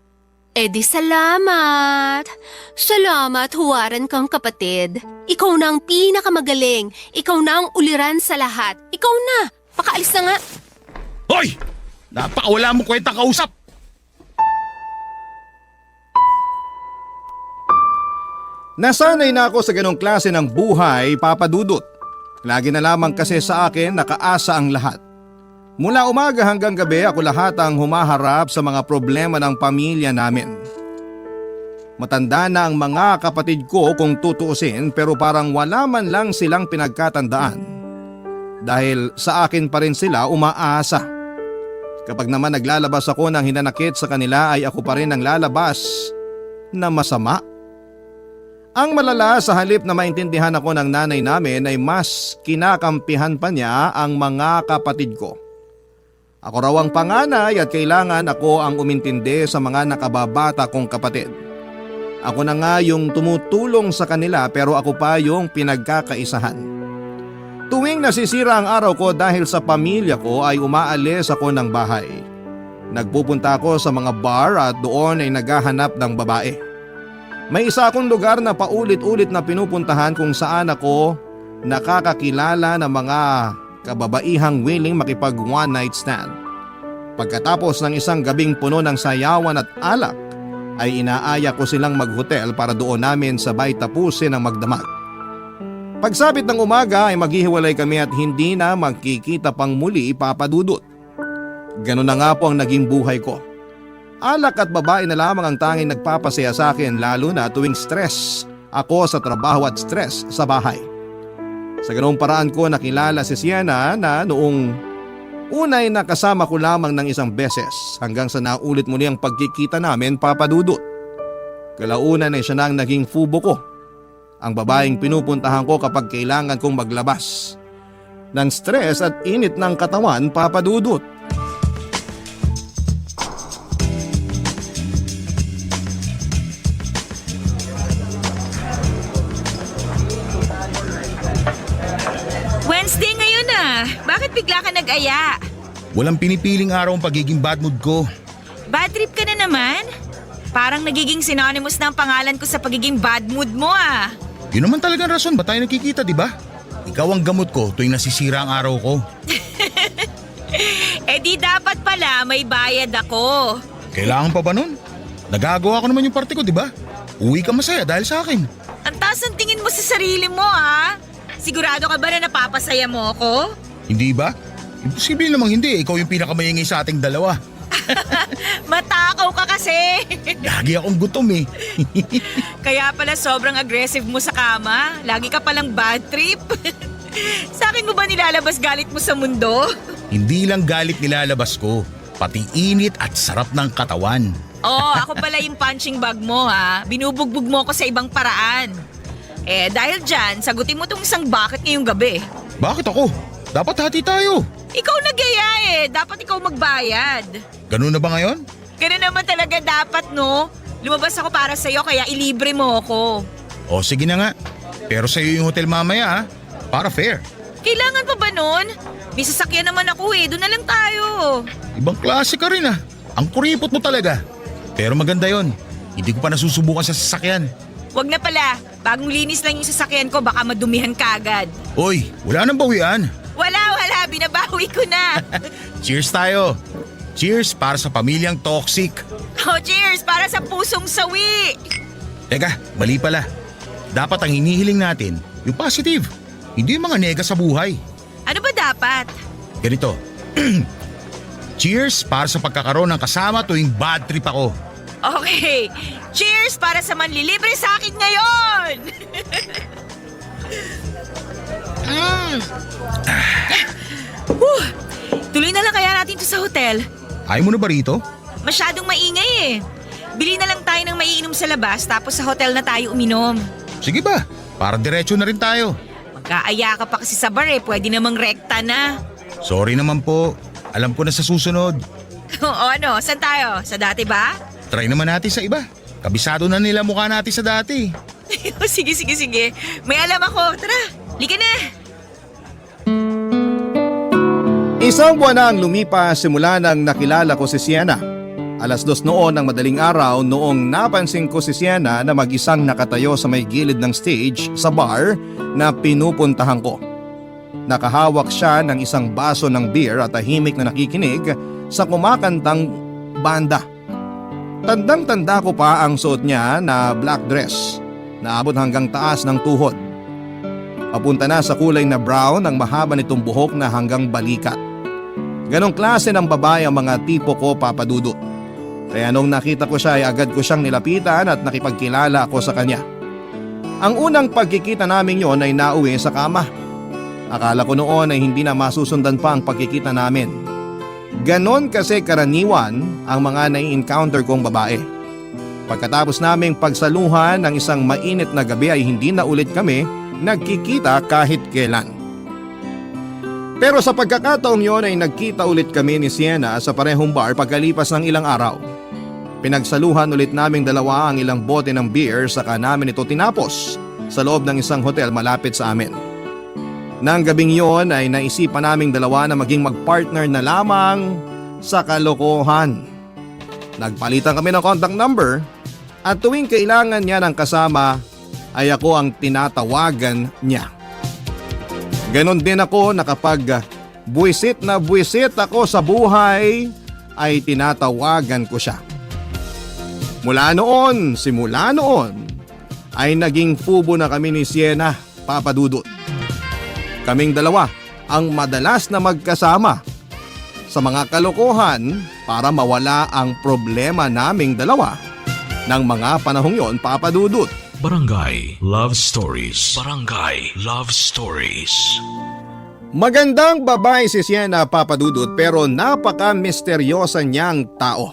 Speaker 11: Eh di salamat. Salamat, huwaran kang kapatid. Ikaw na ang pinakamagaling. Ikaw na ang uliran sa lahat. Ikaw na. Pakaalis na nga.
Speaker 10: Hoy! Napakawala mong kwentang kausap.
Speaker 3: Nasanay na ako sa ganong klase ng buhay, Papa Dudut. Lagi na lamang kasi sa akin nakaasa ang lahat. Mula umaga hanggang gabi ako lahat ang humaharap sa mga problema ng pamilya namin. Matanda na ang mga kapatid ko kung tutuusin pero parang wala man lang silang pinagkatandaan. Dahil sa akin pa rin sila umaasa. Kapag naman naglalabas ako ng hinanakit sa kanila ay ako pa rin ang lalabas na masama. Ang malala, sa halip na maintindihan ako ng nanay namin ay mas kinakampihan pa niya ang mga kapatid ko. Ako raw ang panganay at kailangan ako ang umintindi sa mga nakababata kong kapatid. Ako na nga yung tumutulong sa kanila pero ako pa yung pinagkakaisahan. Tuwing nasisira ang araw ko dahil sa pamilya ko ay umaalis ako ng bahay. Nagpupunta ako sa mga bar at doon ay naghahanap ng babae. May isa akong lugar na paulit-ulit na pinupuntahan kung saan ako nakakakilala ng mga kababaihang willing makipag one night stand. Pagkatapos ng isang gabing puno ng sayawan at alak, ay inaaya ko silang maghotel para doon namin sabay tapusin ang magdamag. Pagsapit ng umaga ay maghihiwalay kami at hindi na magkikita pang muli, Papa Dudut. Ganun na nga po ang naging buhay ko. Alak at babae na lamang ang tanging nagpapasaya sa akin lalo na tuwing stress ako sa trabaho at stress sa bahay. Sa ganoong paraan ko nakilala si Sienna na noong unay nakasama ko lamang ng isang beses hanggang sa naulit muli ang pagkikita namin, Papa Dudut. Kalaunan ay siya na ang naging fubo ko. Ang babaeng pinupuntahan ko kapag kailangan kong maglabas ng stress at init ng katawan, Papa Dudut.
Speaker 12: Wednesday ngayon ah. Bakit bigla ka nag-aya?
Speaker 10: Walang pinipiling araw ang pagiging bad mood ko.
Speaker 12: Bad trip ka na naman? Parang nagiging synonymous na ang pangalan ko sa pagiging bad mood mo ah.
Speaker 10: Yun naman talagang rason ba tayo nakikita, di ba? Ikaw ang gamot ko tuwing nasisira ang araw ko.
Speaker 12: Eh di dapat pala may bayad ako.
Speaker 10: Kailangan pa ba nun? Nagagawa ko naman yung parte ko, di ba? Uwi ka masaya dahil sa akin.
Speaker 12: Ang taas ang tingin mo sa sarili mo ah. Sigurado ka ba na napapasaya mo ako?
Speaker 10: Hindi ba? Imposible namang hindi. Ikaw yung pinakamayingay sa ating dalawa.
Speaker 12: Matakaw ka kasi.
Speaker 10: Lagi akong gutom eh.
Speaker 12: Kaya pala sobrang aggressive mo sa kama. Lagi ka palang bad trip. Sa akin mo ba nilalabas galit mo sa mundo?
Speaker 10: Hindi lang galit nilalabas ko, pati init at sarap ng katawan.
Speaker 12: Oo, ako pala yung punching bag mo ha. Binubugbog mo ako sa ibang paraan. Eh dahil dyan, sagutin mo tong isang bucket ngayong gabi.
Speaker 10: Bakit ako? Dapat hati tayo.
Speaker 12: Ikaw nag-aya eh. Dapat ikaw magbayad.
Speaker 10: Ganun na ba ngayon?
Speaker 12: Ganun naman talaga dapat no. Lumabas ako para sa'yo kaya ilibre mo ako.
Speaker 10: O sige na nga. Pero sa'yo yung hotel mamaya ha. Para fair.
Speaker 12: Kailangan pa ba nun? May sasakyan naman ako eh. Doon na lang tayo.
Speaker 10: Ibang klase ka rin ha. Ang kuripot mo talaga. Pero maganda yon. Hindi ko pa nasusubukan sa sasakyan.
Speaker 12: Wag na pala. Bagong linis lang yung sasakyan ko. Baka madumihan ka agad.
Speaker 10: Oy, wala nang bawian.
Speaker 12: Wala. Binabawi ko na.
Speaker 10: Cheers tayo. Cheers para sa pamilyang toxic.
Speaker 12: Oh, cheers para sa pusong sawi.
Speaker 10: Teka, mali pala. Dapat ang hinihiling natin, yung positive. Hindi yung mga nega sa buhay.
Speaker 12: Ano ba dapat?
Speaker 10: Ganito. Cheers para sa pagkakaroon ng kasama tuwing bad trip ako.
Speaker 12: Okay. Cheers para sa manlilibre sa akin ngayon. Tuloy na lang kaya natin to sa hotel.
Speaker 10: Ayaw mo na ba rito?
Speaker 12: Masyadong maingay eh. Bili na lang tayo ng maiinom sa labas tapos sa hotel na tayo uminom.
Speaker 10: Sige ba? Para diretso na rin tayo.
Speaker 12: Magkaaya ka pa kasi sa bar eh. Pwede namang rekta na.
Speaker 10: Sorry naman po. Alam ko na sa susunod.
Speaker 12: O ano, saan tayo? Sa dati ba?
Speaker 10: Try naman natin sa iba. Kabisado na nila mukha natin sa dati.
Speaker 12: Sige. May alam ako. Tara, lika na.
Speaker 3: Isang buwan na ang lumipas simula nang nakilala ko si Sienna. 2:00 noon ng madaling araw noong napansin ko si Sienna na mag-isang nakatayo sa may gilid ng stage sa bar na pinupuntahan ko. Nakahawak siya ng isang baso ng beer at tahimik na nakikinig sa kumakantang banda. Tandang-tanda ko pa ang suot niya na black dress na abot hanggang taas ng tuhod. Papunta na sa kulay na brown ang mahaba nitong buhok na hanggang balikat. Ganong klase ng babae ang mga tipo ko, Papa Dudut. Kaya nung nakita ko siya ay agad ko siyang nilapitan at nakipagkilala ako sa kanya. Ang unang pagkikita namin yon ay nauwi sa kama. Akala ko noon ay hindi na masusundan pa ang pagkikita namin. Ganon kasi karaniwan ang mga nai-encounter kong babae. Pagkatapos naming pagsaluhan ng isang mainit na gabi ay hindi na ulit kami nagkikita kahit kailan. Pero sa pagkakataong yon ay nagkita ulit kami ni Sienna sa parehong bar pagkalipas ng ilang araw. Pinagsaluhan ulit naming dalawa ang ilang bote ng beer saka namin ito tinapos sa loob ng isang hotel malapit sa amin. Nang gabing yon ay naisipan naming dalawa na maging magpartner na lamang sa kalokohan. Nagpalitan kami ng contact number at tuwing kailangan niya ng kasama ay ako ang tinatawagan niya. Ganon din ako na kapag buwisit na buwisit ako sa buhay ay tinatawagan ko siya. Simula noon ay naging fubo na kami ni Sienna, Papa Dudut. Kaming dalawa ang madalas na magkasama sa mga kalokohan para mawala ang problema naming dalawa ng mga panahong yon, Papa Dudut.
Speaker 1: Barangay Love Stories. Barangay Love Stories.
Speaker 3: Magandang babae si Sienna, Papa Dudut, pero napaka-misteryosa niyang tao.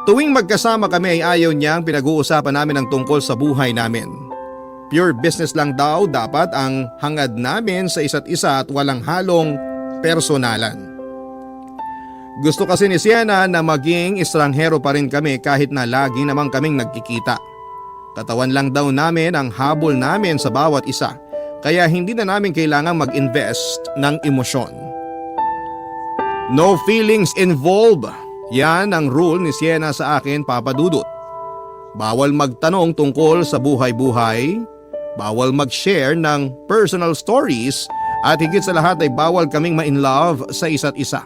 Speaker 3: Tuwing magkasama kami ay ayaw niyang pinag-uusapan namin ang tungkol sa buhay namin. Pure business lang daw dapat ang hangad namin sa isa't isa at walang halong personalan. Gusto kasi ni Sienna na maging estranghero pa rin kami kahit na lagi namang kaming nagkikita. Katawan lang daw namin ang habol namin sa bawat isa, kaya hindi na namin kailangang mag-invest ng emosyon. No feelings involved. Yan ang rule ni Sienna sa akin, Papa Dudut. Bawal magtanong tungkol sa buhay-buhay, bawal mag-share ng personal stories, at higit sa lahat ay bawal kaming ma-inlove sa isa't isa.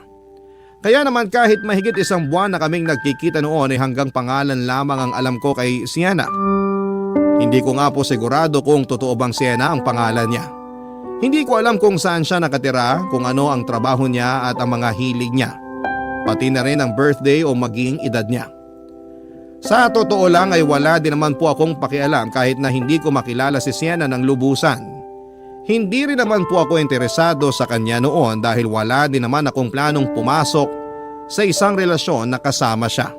Speaker 3: Kaya naman kahit mahigit 1 buwan na kaming nagkikita noon ay hanggang pangalan lamang ang alam ko kay Sienna. Hindi ko nga po sigurado kung totoo bang Sienna ang pangalan niya. Hindi ko alam kung saan siya nakatira, kung ano ang trabaho niya at ang mga hilig niya. Pati na rin ang birthday o maging edad niya. Sa totoo lang ay wala din naman po akong pakialam kahit na hindi ko makilala si Sienna ng lubusan. Hindi rin naman po ako interesado sa kanya noon dahil wala din naman akong planong pumasok sa isang relasyon na kasama siya.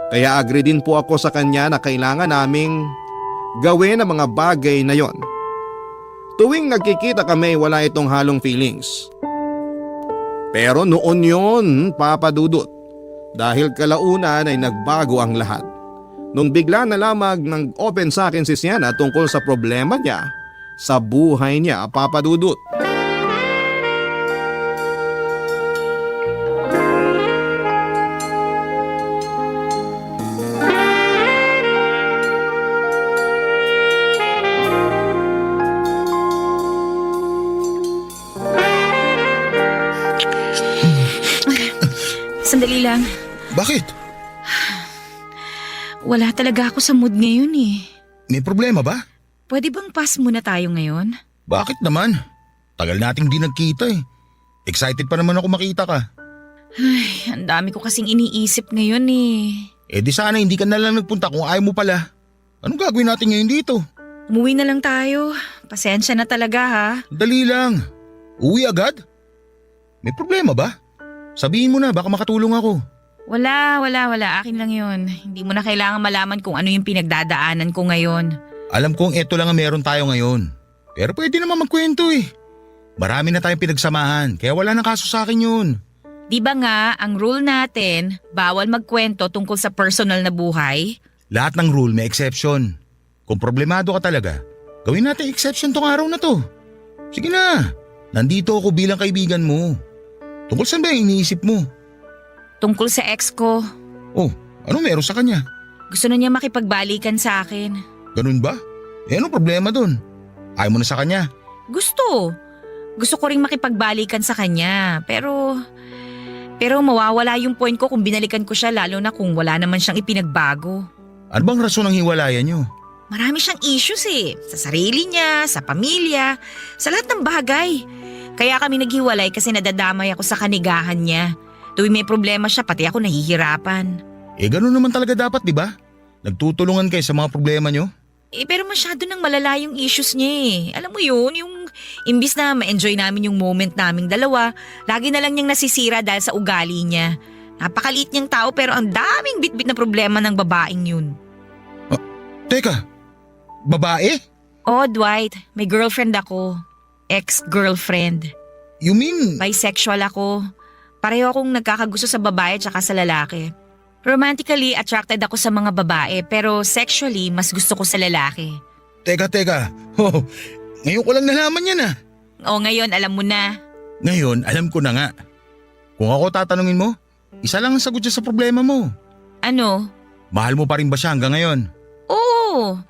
Speaker 3: Kaya agree din po ako sa kanya na kailangan naming gawin ang mga bagay na yon. Tuwing nagkikita kami wala itong halong feelings. Pero noon yon, Papa Dudut, dahil kalaunan ay nagbago ang lahat. Nung bigla na lamang nag-open sa akin si Sienna tungkol sa problema niya sa buhay niya, Papa Dudut.
Speaker 12: Sandali lang.
Speaker 10: Bakit?
Speaker 12: Wala talaga ako sa mood ngayon eh.
Speaker 10: May problema ba?
Speaker 12: Pwede bang pass muna tayo ngayon?
Speaker 10: Bakit naman? Tagal nating di nagkita eh. Excited pa naman ako makita ka.
Speaker 12: Ay, ang dami ko kasing iniisip ngayon eh.
Speaker 10: Eh di sana hindi ka na lang nagpunta kung ayaw mo pala. Anong gagawin natin ngayon dito?
Speaker 12: Umuwi na lang tayo. Pasensya na talaga ha.
Speaker 10: Dali lang. Uwi agad? May problema ba? Sabihin mo na, baka makatulong ako.
Speaker 12: Wala. Akin lang yun. Hindi mo na kailangan malaman kung ano yung pinagdadaanan ko ngayon.
Speaker 10: Alam kong eto lang ang meron tayo ngayon. Pero pwede naman magkwento eh. Marami na tayong pinagsamahan, kaya wala nang kaso sa akin yun.
Speaker 12: Di ba nga, ang rule natin, bawal magkwento tungkol sa personal na buhay?
Speaker 10: Lahat ng rule may exception. Kung problemado ka talaga, gawin natin exception tong araw na to. Sige na, nandito ako bilang kaibigan mo. Tungkol saan ba yung iniisip mo?
Speaker 12: Tungkol sa ex ko.
Speaker 10: Oh, ano meron sa kanya?
Speaker 12: Gusto na niya makipagbalikan sa akin.
Speaker 10: Ganun ba? Eh ano problema dun? Ayaw mo na sa kanya?
Speaker 12: Gusto. Gusto ko ring makipagbalikan sa kanya. Pero mawawala yung point ko kung binalikan ko siya, lalo na kung wala naman siyang ipinagbago.
Speaker 10: Ano bang rason ng hiwalayan nyo?
Speaker 12: Marami siyang issues eh. Sa sarili niya, sa pamilya, sa lahat ng bagay. Kaya kami naghiwalay kasi nadadamay ako sa kanigahan niya. Tuwing may problema siya, pati ako nahihirapan.
Speaker 10: Eh ganun naman talaga dapat, di ba? Nagtutulungan kayo sa mga problema nyo?
Speaker 12: Pero masyado nang malala yung issues niya eh. Alam mo yun, yung imbis na ma-enjoy namin yung moment naming dalawa, lagi na lang niyang nasisira dahil sa ugali niya. Napakaliit niyang tao pero ang daming bitbit na problema ng babaeng yun.
Speaker 10: Teka, babae?
Speaker 12: Oh, Dwight, may girlfriend ako. Ex-girlfriend.
Speaker 10: You mean?
Speaker 12: Bisexual ako. Pareho akong nagkakagusto sa babae at sa lalaki. Romantically attracted ako sa mga babae pero sexually mas gusto ko sa lalaki.
Speaker 10: Teka. Oh, ngayon ko lang nalaman yan ah.
Speaker 12: O ngayon alam mo na.
Speaker 10: Ngayon, alam ko na nga. Kung ako tatanungin mo, isa lang ang sagot siya sa problema mo.
Speaker 12: Ano?
Speaker 10: Mahal mo pa rin ba siya hanggang ngayon?
Speaker 12: Oo.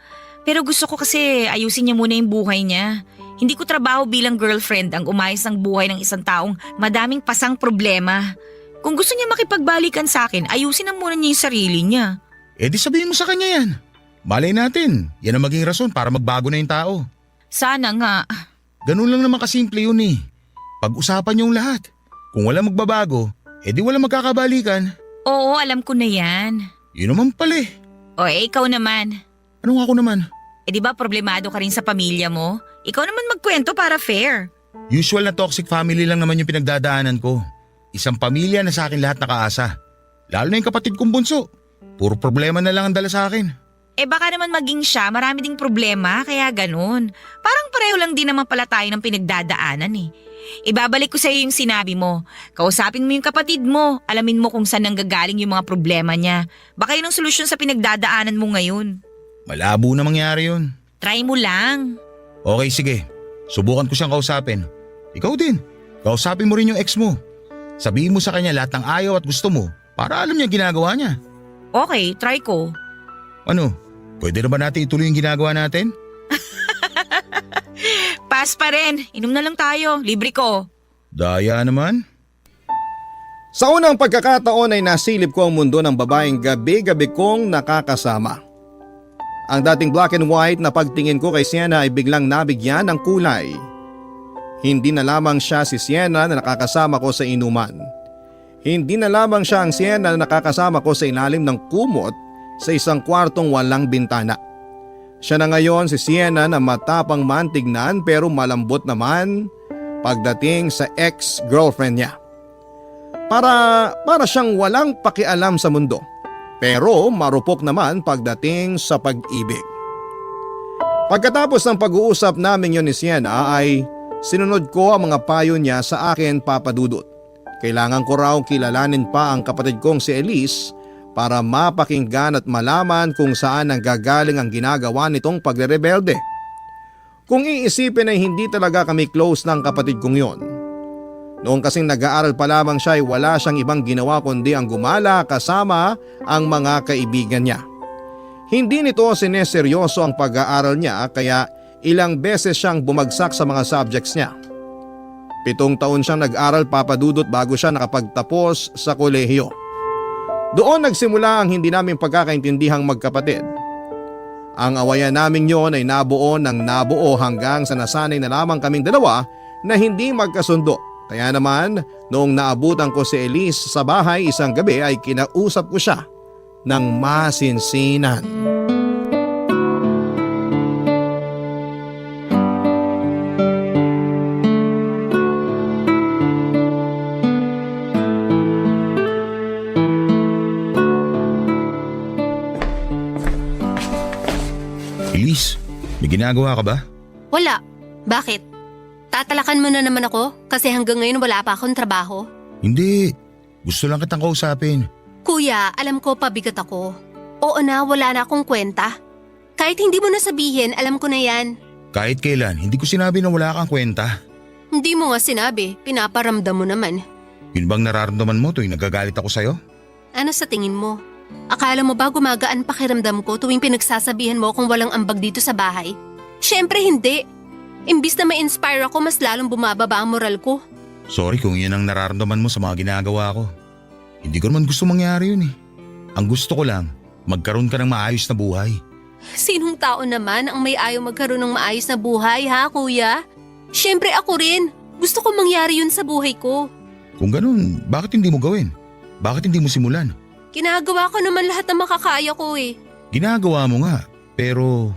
Speaker 12: Pero gusto ko kasi ayusin niya muna yung buhay niya. Hindi ko trabaho bilang girlfriend ang umayos ng buhay ng isang taong madaming pasang problema. Kung gusto niya makipagbalikan sa akin, ayusin na muna niya yung sarili niya.
Speaker 10: Eh di sabihin mo sa kanya yan. Malay natin, yan ang maging rason para magbago na yung tao.
Speaker 12: Sana nga.
Speaker 10: Ganun lang naman kasimple yun eh. Pag-usapan niyo yung lahat. Kung wala magbabago, eh di wala magkakabalikan.
Speaker 12: Oo, alam ko na yan.
Speaker 10: Yun naman pala eh.
Speaker 12: O ikaw naman.
Speaker 10: Anong ako naman?
Speaker 12: Di ba problemado ka rin sa pamilya mo? Ikaw naman magkwento para fair.
Speaker 10: Usual na toxic family lang naman yung pinagdadaanan ko. Isang pamilya na sa akin lahat nakaasa. Lalo na yung kapatid kong bunso. Puro problema na lang ang dala sa akin.
Speaker 12: Baka naman maging siya, marami ding problema, kaya ganun. Parang pareho lang din naman pala tayo ng pinagdadaanan eh. Ibabalik ko sa iyo yung sinabi mo. Kausapin mo yung kapatid mo. Alamin mo kung saan nanggagaling yung mga problema niya. Baka yun ang solusyon sa pinagdadaanan mo ngayon.
Speaker 10: Malabo na mangyari yun.
Speaker 12: Try mo lang.
Speaker 10: Okay, sige. Subukan ko siyang kausapin. Ikaw din. Kausapin mo rin yung ex mo. Sabihin mo sa kanya lahat ng ayaw at gusto mo para alam niya ginagawa niya.
Speaker 12: Okay, try ko.
Speaker 10: Ano? Pwede na ba natin ituloy yung ginagawa natin?
Speaker 12: Pass pa rin. Inom na lang tayo. Libre ko.
Speaker 10: Daya naman.
Speaker 3: Sa unang pagkakataon ay nasilip ko ang mundo ng babaeng gabi-gabi kong nakakasama. Ang dating black and white na pagtingin ko kay Sienna ay biglang nabigyan ng kulay. Hindi na lamang siya si Sienna na nakakasama ko sa inuman. Hindi na lamang siya ang Sienna na nakakasama ko sa ilalim ng kumot sa isang kwartong walang bintana. Siya na ngayon si Sienna na matapang man tignan pero malambot naman pagdating sa ex-girlfriend niya. Para siyang walang pakialam sa mundo pero marupok naman pagdating sa pag-ibig. Pagkatapos ng pag-uusap namin yon ni Sienna ay sinunod ko ang mga payo niya sa akin, Papa Dudut. Kailangan ko raw kilalanin pa ang kapatid kong si Elise para mapakinggan at malaman kung saan nanggagaling ang ginagawa nitong pagre-rebelde. Kung iisipin ay hindi talaga kami close ng kapatid kong yon. Noong kasing nag-aaral pa lamang siya ay wala siyang ibang ginawa kundi ang gumala kasama ang mga kaibigan niya. Hindi nito sineseryoso ang pag-aaral niya kaya ilang beses siyang bumagsak sa mga subjects niya. 7 taon siyang nag-aral, Papa Dudut, bago siya nakapagtapos sa kolehiyo. Doon nagsimula ang hindi namin pagkakaintindihang magkapatid. Ang awayan namin yon ay nabuo hanggang sa nasanay na lamang kaming dalawa na hindi magkasundo. Kaya naman noong naabutan ko si Elise sa bahay isang gabi ay kinausap ko siya ng masinsinan.
Speaker 10: May ginagawa ka ba?
Speaker 11: Wala. Bakit? Tatalakan mo na naman ako kasi hanggang ngayon wala pa akong trabaho?
Speaker 10: Hindi. Gusto lang kitang kausapin.
Speaker 11: Kuya, alam ko pabigat ako. Oo na, wala na akong kwenta. Kahit hindi mo na sabihin, alam ko na yan.
Speaker 10: Kahit kailan, hindi ko sinabi na wala kang kwenta.
Speaker 11: Hindi mo nga sinabi, pinaparamdam mo naman.
Speaker 10: Yun bang nararamdaman mo tuwing nagagalit ako sa'yo?
Speaker 11: Ano sa tingin mo? Akala mo ba gumagaan pakiramdam ko tuwing pinagsasabihan mo kung walang ambag dito sa bahay? Siyempre hindi. Imbis na ma-inspire ako, mas lalong bumababa ang moral ko.
Speaker 10: Sorry kung yan ang nararamdaman mo sa mga ginagawa ko. Hindi ko naman gusto mangyari yun eh. Ang gusto ko lang, magkaroon ka ng maayos na buhay.
Speaker 11: Sinong tao naman ang may ayaw magkaroon ng maayos na buhay, ha, kuya? Siyempre ako rin. Gusto ko mangyari yun sa buhay ko.
Speaker 10: Kung ganun, bakit hindi mo gawin? Bakit hindi mo simulan?
Speaker 11: Ginagawa ko naman lahat ng makakaya ko eh.
Speaker 10: Ginagawa mo nga, pero…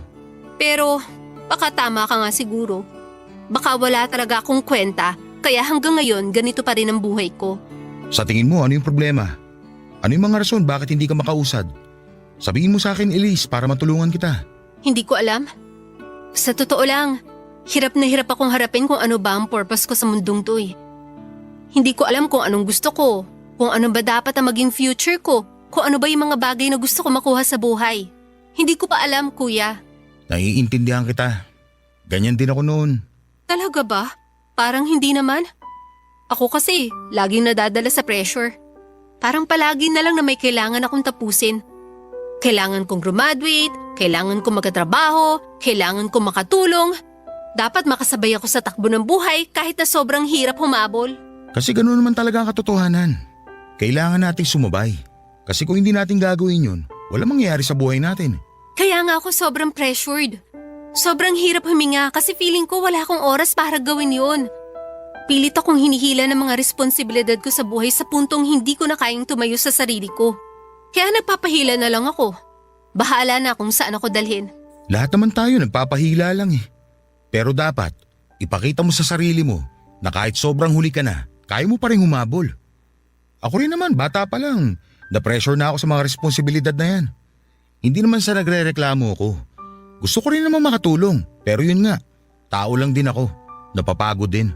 Speaker 11: Pero, baka tama ka nga siguro. Baka wala talaga akong kwenta, kaya hanggang ngayon ganito pa rin ang buhay ko.
Speaker 10: Sa tingin mo, ano yung problema? Ano yung mga rason bakit hindi ka makausad? Sabihin mo sa akin, Elise, para matulungan kita.
Speaker 11: Hindi ko alam. Sa totoo lang, hirap na hirap akong harapin kung ano ba ang purpose ko sa mundong to eh. Hindi ko alam kung anong gusto ko, kung ano ba dapat ang maging future ko, kung ano ba yung mga bagay na gusto ko makuha sa buhay. Hindi ko pa alam, kuya.
Speaker 10: Naiintindihan kita. Ganyan din ako noon.
Speaker 11: Talaga ba? Parang hindi naman. Ako kasi, laging nadadala sa pressure. Parang palagi na lang na may kailangan akong tapusin. Kailangan kong graduate, kailangan kong magkatrabaho, kailangan kong makatulong. Dapat makasabay ako sa takbo ng buhay kahit na sobrang hirap humabol.
Speaker 10: Kasi ganoon naman talaga ang katotohanan. Kailangan nating sumabay. Kasi kung hindi natin gagawin yun, wala mangyayari sa buhay natin.
Speaker 11: Kaya nga ako sobrang pressured. Sobrang hirap huminga kasi feeling ko wala akong oras para gawin yun. Pilit akong hinihila ng mga responsibilidad ko sa buhay sa puntong hindi ko na kayang tumayo sa sarili ko. Kaya nagpapahila na lang ako. Bahala na kung saan ako dalhin.
Speaker 10: Lahat naman tayo nagpapahila lang eh. Pero dapat, ipakita mo sa sarili mo na kahit sobrang huli ka na, kaya mo pa rin humabol. Ako rin naman, bata pa lang. Na-pressure na ako sa mga responsibilidad na yan. Hindi naman sa nagre-reklamo ako. Gusto ko rin naman makatulong. Pero yun nga, tao lang din ako. Napapagod din.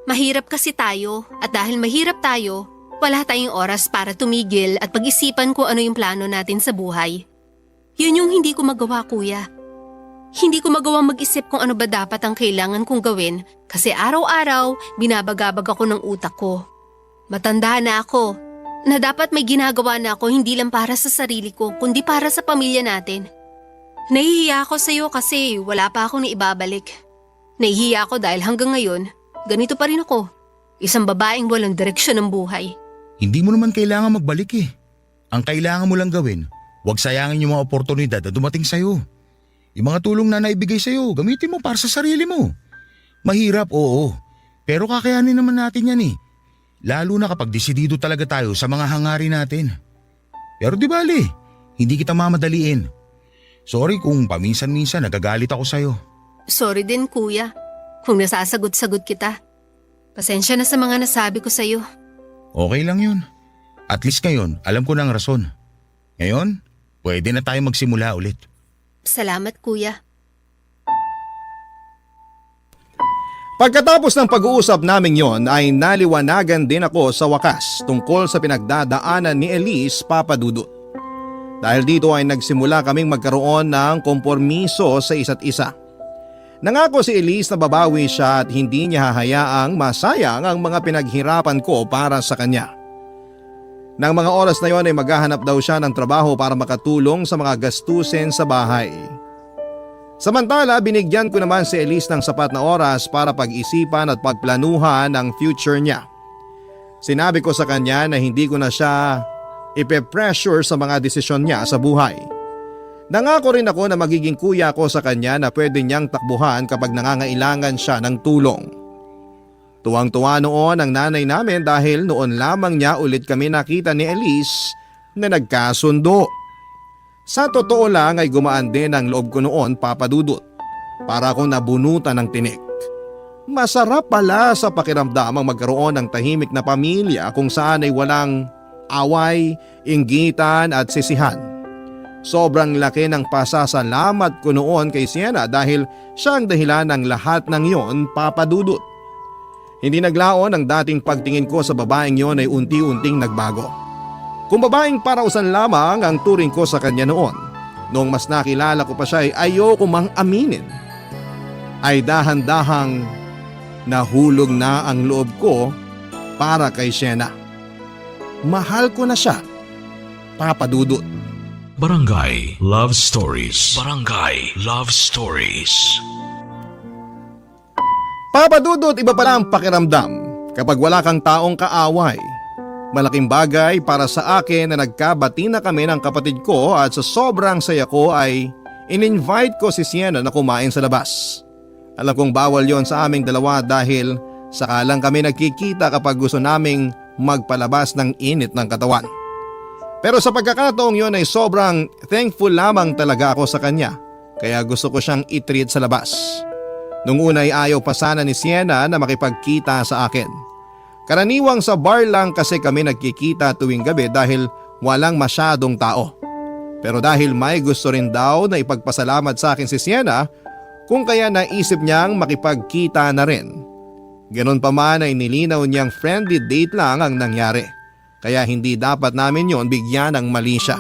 Speaker 11: Mahirap kasi tayo at dahil mahirap tayo, wala tayong oras para tumigil at pag-isipan kung ano yung plano natin sa buhay. Yun yung hindi ko magawa, kuya. Hindi ko magawang mag-isip kung ano ba dapat ang kailangan kong gawin kasi araw-araw binabagabag ako ng utak ko. Matanda na ako na dapat may ginagawa na ako hindi lang para sa sarili ko kundi para sa pamilya natin. Nahihiya ako sa iyo kasi wala pa akong naibabalik. Nahihiya ako dahil hanggang ngayon, ganito pa rin ako. Isang babaeng walang direksyon ng buhay.
Speaker 10: Hindi mo naman kailangan magbalik eh. Ang kailangan mo lang gawin, huwag sayangin yung mga oportunidad na dumating sa'yo. Yung mga tulong na naibigay sa'yo, gamitin mo para sa sarili mo. Mahirap, oo. Pero kakayanin naman natin yan eh. Lalo na kapag desidido talaga tayo sa mga hangarin natin. Pero di bali, hindi kita mamadaliin. Sorry kung paminsan-minsan nagagalit ako sa'yo.
Speaker 11: Sorry din, kuya. Kung nasasagot-sagot kita. Pasensya na sa mga nasabi ko sa'yo.
Speaker 10: Okay lang yun. At least ngayon, alam ko na ang rason. Ngayon, pwede na tayo magsimula ulit.
Speaker 11: Salamat, kuya.
Speaker 3: Pagkatapos ng pag-uusap namin yon ay naliwanagan din ako sa wakas tungkol sa pinagdadaanan ni Elise Papadudut. Dahil dito ay nagsimula kaming magkaroon ng kompormiso sa isa't isa. Nangako si Elise na babawi siya at hindi niya hahayaang masayang ang mga pinaghirapan ko para sa kanya. Nang mga oras na yon ay maghahanap daw siya ng trabaho para makatulong sa mga gastusin sa bahay. Samantala, binigyan ko naman si Elise ng sapat na oras para pag-isipan at pagplanuhan ang future niya. Sinabi ko sa kanya na hindi ko na siya ipe-pressure sa mga desisyon niya sa buhay. Nangako rin ako na magiging kuya ko sa kanya na pwede niyang takbuhan kapag nangangailangan siya ng tulong. Tuwang-tuwa noon ang nanay namin dahil noon lamang niya ulit kami nakita ni Elise na nagkasundo. Sa totoo lang ay gumaan din ang loob ko noon, Papadudut, para akong nabunutan ng tinik. Masarap pala sa pakiramdam ang magkaroon ng tahimik na pamilya kung saan ay walang away, inggitan at sisihan. Sobrang laki ng pasasalamat ko noon kay Sienna dahil siya ang dahilan ng lahat ng yon, Papa Dudut. Hindi naglaon ang dating pagtingin ko sa babaeng yon ay unti-unting nagbago. Kung babaeng parausan lamang ang turing ko sa kanya noon, noong mas nakilala ko pa siya ay ayoko mang aminin. Ay dahan-dahang nahulog na ang loob ko para kay Sienna. Mahal ko na siya, Papa Dudut.
Speaker 1: Barangay Love Stories. Barangay Love Stories.
Speaker 3: Papa Dudut, iba pala ang pakiramdam kapag wala kang taong kaaway. Malaking bagay para sa akin na nagkabati na kami ng kapatid ko at sa sobrang saya ko ay in-invite ko si Sienna na kumain sa labas. Alam kong bawal yon sa aming dalawa dahil saka lang kami nagkikita kapag gusto naming magpalabas ng init ng katawan. Pero sa pagkakataong yon ay sobrang thankful lamang talaga ako sa kanya kaya gusto ko siyang i-treat sa labas. Nung una ay ayaw pa sana ni Sienna na makipagkita sa akin. Karaniwang sa bar lang kasi kami nagkikita tuwing gabi dahil walang masyadong tao. Pero dahil may gusto rin daw na ipagpasalamat sa akin si Sienna, kung kaya naisip niyang makipagkita na rin. Ganon pa man ay nilinaw niyang friendly date lang ang nangyari. Kaya hindi dapat namin yon bigyan ng mali siya.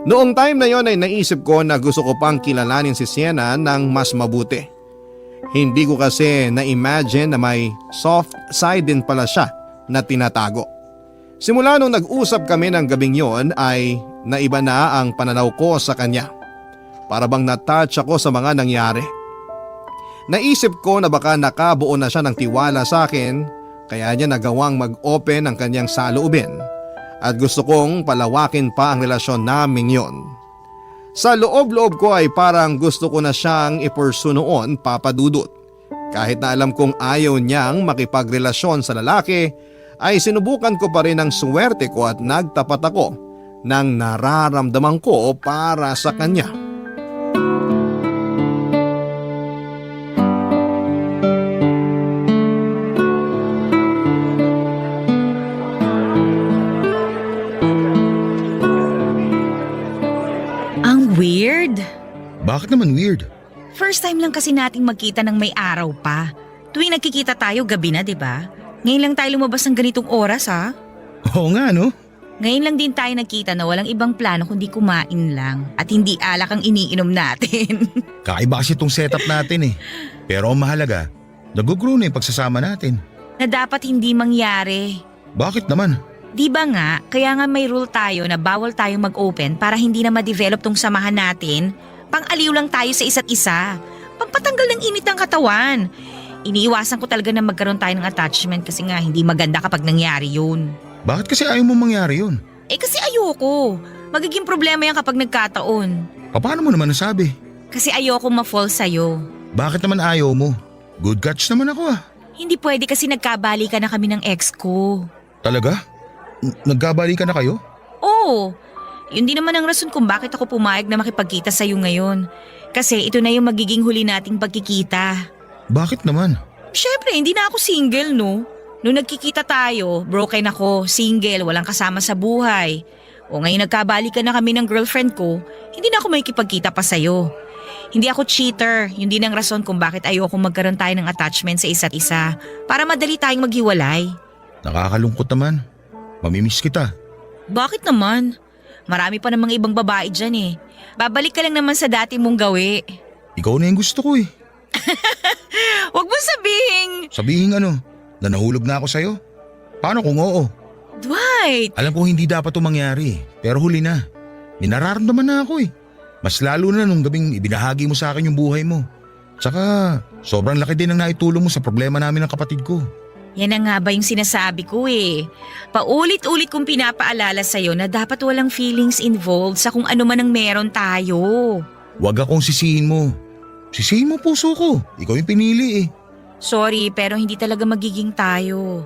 Speaker 3: Noong time na yon ay naisip ko na gusto ko pang kilalanin si Sienna ng mas mabuti. Hindi ko kasi na-imagine na may soft side din pala siya na tinatago. Simula nung nag-usap kami ng gabing yon ay naiba na ang pananaw ko sa kanya. Para bang na-touch ako sa mga nangyari. Naisip ko na baka nakabuo na siya ng tiwala sa akin kaya niya nagawang mag-open ang kanyang saloobin at gusto kong palawakin pa ang relasyon naming yon. Sa loob-loob ko ay parang gusto ko na siyang i-pursue noon, Papa Dudut. Kahit na alam kong ayaw niyang makipagrelasyon sa lalaki ay sinubukan ko pa rin ang swerte ko at nagtapat ako ng nararamdaman ko para sa kanya.
Speaker 12: Weird.
Speaker 10: Bakit naman weird?
Speaker 12: First time lang kasi nating magkita ng may araw pa. Tuwing nagkikita tayo gabi na, 'di ba? Ngayon lang tayo lumabas ng ganitong oras, ha?
Speaker 10: Oo nga, no?
Speaker 12: Ngayon lang din tayo nagkita na walang ibang plano kundi kumain lang at hindi alak ang iniinom natin.
Speaker 10: Kakaiba kasi itong setup natin eh. Pero ang mahalaga, nag-grow na yung pagsasama natin.
Speaker 12: Na dapat hindi mangyari.
Speaker 10: Bakit naman?
Speaker 12: Di ba nga, kaya nga may rule tayo na bawal tayong mag-open para hindi na ma-develop tong samahan natin. Pang-aliw lang tayo sa isa't isa. Pampatanggal ng init ng katawan. Iniiwasan ko talaga na magkaroon tayo ng attachment kasi nga hindi maganda kapag nangyari yun.
Speaker 10: Bakit kasi ayaw mo mangyari yun?
Speaker 12: Kasi ayoko. Magiging problema yan kapag nagkataon.
Speaker 10: Paano mo naman nasabi?
Speaker 12: Kasi ayoko ma-fall sa'yo.
Speaker 10: Bakit naman ayaw mo? Good catch naman ako ah.
Speaker 12: Hindi pwede kasi nagkabalikan na kami ng ex ko.
Speaker 10: Talaga? Nagkabalikan na kayo?
Speaker 12: Oo. Yun din naman ang rason kung bakit ako pumayag na makipagkita sa'yo ngayon. Kasi ito na yung magiging huli nating pagkikita.
Speaker 10: Bakit naman?
Speaker 12: Siyempre, hindi na ako single, no? Nung nagkikita tayo, broken ako, single, walang kasama sa buhay. O ngayon nagkabalikan na kami ng girlfriend ko, hindi na ako makikipagkita pa sa'yo. Hindi ako cheater, yun din ang rason kung bakit ayoko magkaroon tayo ng attachment sa isa't isa para madali tayong maghiwalay.
Speaker 10: Nakakalungkot naman. Mamimiss kita.
Speaker 12: Bakit naman? Marami pa namang ibang babae dyan eh. Babalik ka lang naman sa dati mong gawi.
Speaker 10: Ikaw na yung gusto ko eh.
Speaker 12: Huwag mo sabihin.
Speaker 10: Sabihin ano? Na nahulog na ako sa'yo? Paano kung oo?
Speaker 12: Dwight!
Speaker 10: Alam ko hindi dapat ito mangyari, pero huli na. May nararamdaman na ako eh. Mas lalo na nung gabing ibinahagi mo sa akin yung buhay mo. Tsaka sobrang laki din ang naitulong mo sa problema namin ng kapatid ko.
Speaker 12: Yan na nga ba yung sinasabi ko eh. Paulit-ulit kong pinapaalala sa'yo na dapat walang feelings involved sa kung ano man ang meron tayo.
Speaker 10: Huwag akong sisihin mo. Sisihin mo puso ko. Ikaw yung pinili eh.
Speaker 12: Sorry, pero hindi talaga magiging tayo.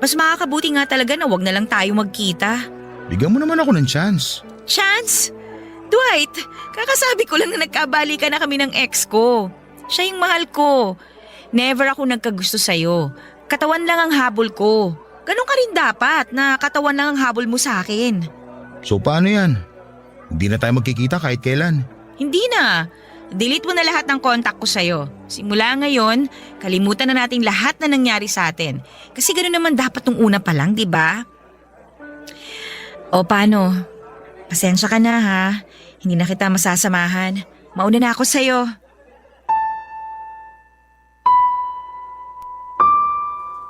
Speaker 12: Mas makakabuti nga talaga na wag na lang tayo magkita.
Speaker 10: Bigyan mo naman ako ng chance.
Speaker 12: Chance? Dwight, kakasabi ko lang na nagkabalikan na kami ng ex ko. Siya yung mahal ko. Never ako nagkagusto sa'yo. Katawan lang ang habol ko. Ganon ka rin dapat na katawan lang ang habol mo sa akin.
Speaker 10: So paano yan? Hindi na tayo magkikita kahit kailan.
Speaker 12: Hindi na. Delete mo na lahat ng contact ko sa'yo. Simula ngayon, kalimutan na natin lahat na nangyari sa atin. Kasi gano'n naman dapat nung una pa lang, di ba? O paano? Pasensya ka na ha. Hindi na kita masasamahan. Mauna na ako sa'yo.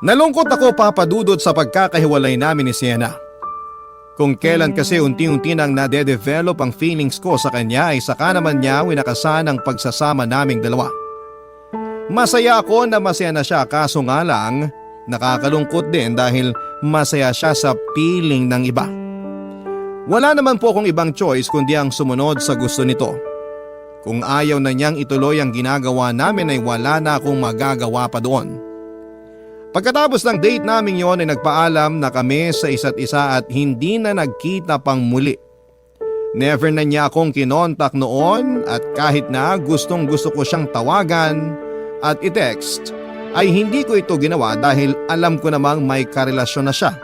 Speaker 3: Nalungkot ako, Papa Dudut, sa pagkakahiwalay namin ni Sienna. Kung kailan kasi unti-unti nang nade-develop ang feelings ko sa kanya ay saka naman niya winakasan ang pagsasama naming dalawa. Masaya ako na masaya na siya, kaso nga lang nakakalungkot din dahil masaya siya sa piling ng iba. Wala naman po akong ibang choice kundi ang sumunod sa gusto nito. Kung ayaw na niyang ituloy ang ginagawa namin ay wala na akong magagawa pa doon. Pagkatapos ng date namin yon ay nagpaalam na kami sa isa't isa at hindi na nagkita pang muli. Never na niya akong kinontak noon at kahit na gustong gusto ko siyang tawagan at i-text ay hindi ko ito ginawa dahil alam ko namang may karelasyon na siya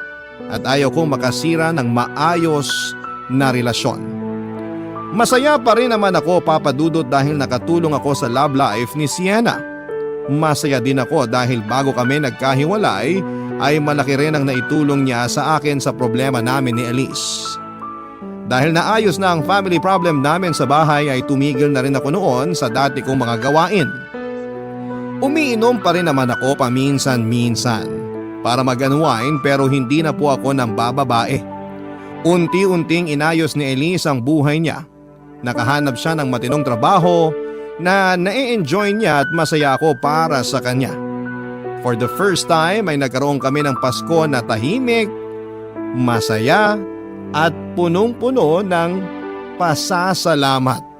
Speaker 3: at ayaw kong makasira ng maayos na relasyon. Masaya pa rin naman ako, Papa Dudut, dahil nakatulong ako sa love life ni Sienna. Masaya din ako dahil bago kami nagkahiwalay ay malaki rin ang naitulong niya sa akin sa problema namin ni Elise. Dahil naayos na ang family problem namin sa bahay ay tumigil na rin ako noon sa dati kong mga gawain. Umiinom pa rin naman ako paminsan-minsan para mag-unwind pero hindi na po ako nang bababae. Unti-unting inayos ni Elise ang buhay niya. Nakahanap siya ng matinong trabaho na na-enjoy niya at masaya ako para sa kanya. For the first time ay nagkaroon kami ng Pasko na tahimik, masaya at punong-puno ng pasasalamat.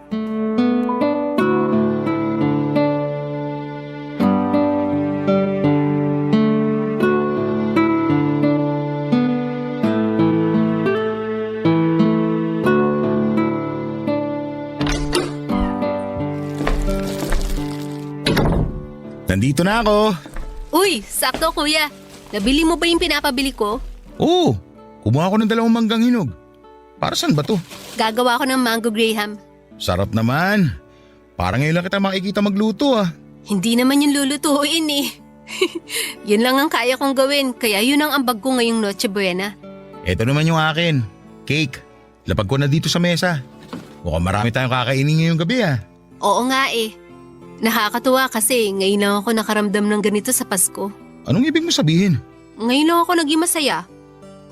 Speaker 10: Nandito na ako.
Speaker 11: Uy, sakto kuya. Nabili mo ba yung pinapabili ko?
Speaker 10: Oo, kumuha ako ng 2 manggang hinog. Para saan ba to?
Speaker 11: Gagawa ko ng mango graham.
Speaker 10: Sarap naman. Parang ngayon lang kita makikita magluto ah.
Speaker 11: Hindi naman yung lulutuin eh. Yun lang ang kaya kong gawin, kaya yun ang ambag ko ngayong Noche Buena.
Speaker 10: Ito naman yung akin. Cake. Lapag ko na dito sa mesa. Mukhang marami tayong kakainin ngayong gabi ah.
Speaker 11: Oo nga eh. Nakakatuwa kasi ngayon lang ako nakaramdam ng ganito sa Pasko.
Speaker 10: Anong ibig mo sabihin?
Speaker 11: Ngayon lang ako naging masaya.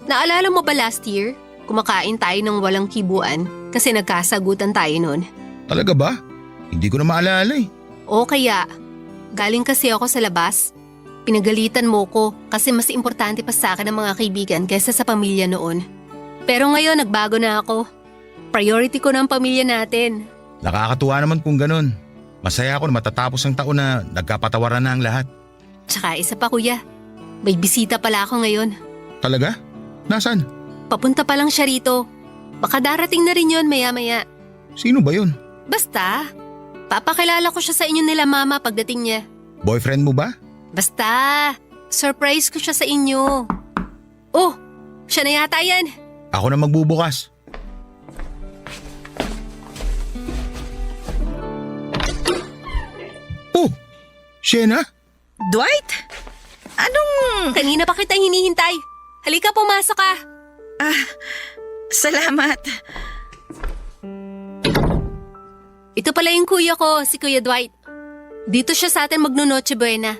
Speaker 11: Naalala mo ba last year? Kumakain tayo ng walang kibuan kasi nagkasagutan tayo noon.
Speaker 10: Talaga ba? Hindi ko na maalala eh.
Speaker 11: O kaya, galing kasi ako sa labas. Pinagalitan mo ko kasi mas importante pa sa akin ang mga kaibigan kaysa sa pamilya noon. Pero ngayon nagbago na ako. Priority ko na ang pamilya natin.
Speaker 10: Nakakatuwa naman kung ganun. Masaya ako na matatapos ang taon na nagkapatawaran na ang lahat.
Speaker 11: Tsaka isa pa kuya, may bisita pala ako ngayon.
Speaker 10: Talaga? Nasaan?
Speaker 11: Papunta pa lang siya rito. Baka darating na rin yon maya-maya.
Speaker 10: Sino ba yun?
Speaker 11: Basta, papakilala ko siya sa inyo nila mama pagdating niya.
Speaker 10: Boyfriend mo ba?
Speaker 11: Basta, surprise ko siya sa inyo. Oh, siya na yata yan.
Speaker 10: Ako na magbubukas. Oh, Sienna?
Speaker 12: Dwight? Anong...
Speaker 11: Kanina pa kita hinihintay. Halika, pumasok ka.
Speaker 12: Salamat.
Speaker 11: Ito pala yung kuya ko, si Kuya Dwight. Dito siya sa atin magno-Noche Buena.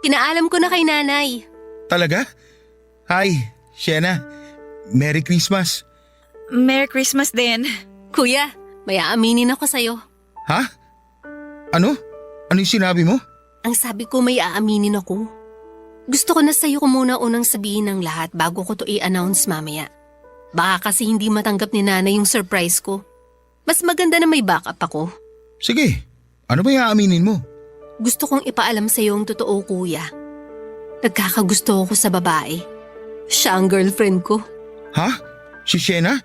Speaker 11: Pinaalam ko na kay nanay.
Speaker 10: Talaga? Hi, Sienna. Merry Christmas.
Speaker 12: Merry Christmas din.
Speaker 11: Kuya, may aaminin ako sa'yo.
Speaker 10: Ha? Ano? Ano yung sinabi mo?
Speaker 11: Ang sabi ko may aaminin ako. Gusto ko na sa'yo ko muna unang sabihin ng lahat bago ko to i-announce mamaya. Baka kasi hindi matanggap ni nanay yung surprise ko. Mas maganda na may backup ako.
Speaker 10: Sige, ano ba yung aaminin mo?
Speaker 11: Gusto kong ipaalam sa'yo ang totoo, kuya. Nagkakagusto ako sa babae. Siya ang girlfriend ko.
Speaker 10: Ha? Si Sienna?